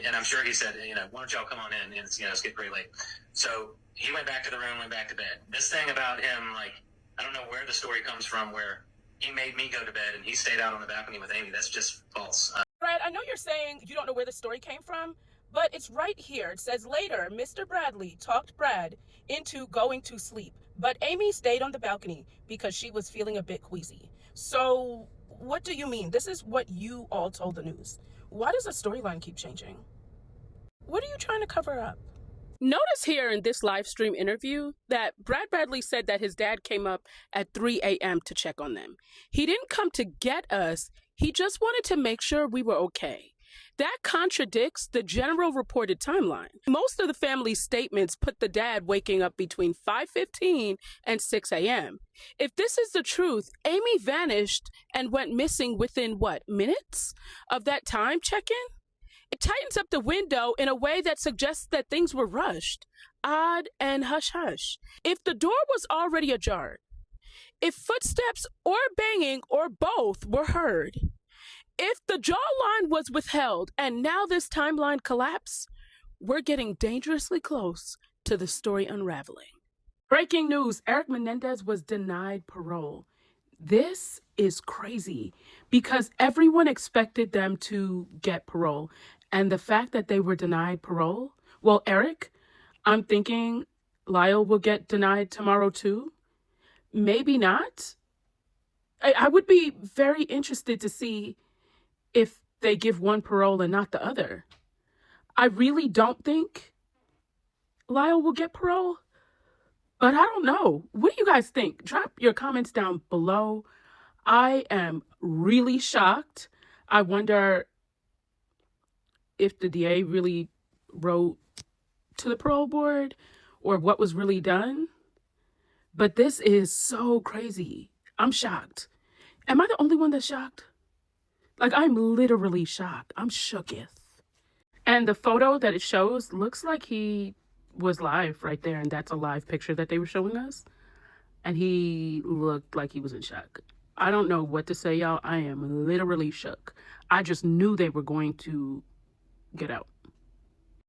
And I'm sure he said, why don't y'all come on in? And it's getting pretty late. So he went back to the room, went back to bed. This thing about him, I don't know where the story comes from, where he made me go to bed and he stayed out on the balcony with Amy. That's just false. Brad, I know you're saying you don't know where the story came from, but it's right here. It says later, Mr. Bradley talked Brad into going to sleep, but Amy stayed on the balcony because she was feeling a bit queasy. So what do you mean? This is what you all told the news. Why does the storyline keep changing? What are you trying to cover up? Notice here in this live stream interview that Brad Bradley said that his dad came up at 3 a.m. to check on them. He didn't come to get us. He just wanted to make sure we were okay. That contradicts the general reported timeline. Most of the family's statements put the dad waking up between 5:15 and 6 a.m. If this is the truth, Amy vanished and went missing within, minutes of that time check-in? It tightens up the window in a way that suggests that things were rushed, odd and hush-hush. If the door was already ajar, if footsteps or banging or both were heard, If the jawline was withheld and now this timeline collapsed, we're getting dangerously close to the story unraveling. Breaking news, Eric Menendez was denied parole. This is crazy because everyone expected them to get parole. And the fact that they were denied parole, well, Eric, I'm thinking Lyle will get denied tomorrow too. Maybe not. I would be very interested to see if they give one parole and not the other. I really don't think Lyle will get parole, but I don't know. What do you guys think? Drop your comments down below. I am really shocked. I wonder if the DA really wrote to the parole board or what was really done. But this is so crazy. I'm shocked. Am I the only one that's shocked? Like, I'm literally shocked. I'm shooketh. And the photo that it shows looks like he was live right there. And that's a live picture that they were showing us. And he looked like he was in shock. I don't know what to say, y'all. I am literally shook. I just knew they were going to get out.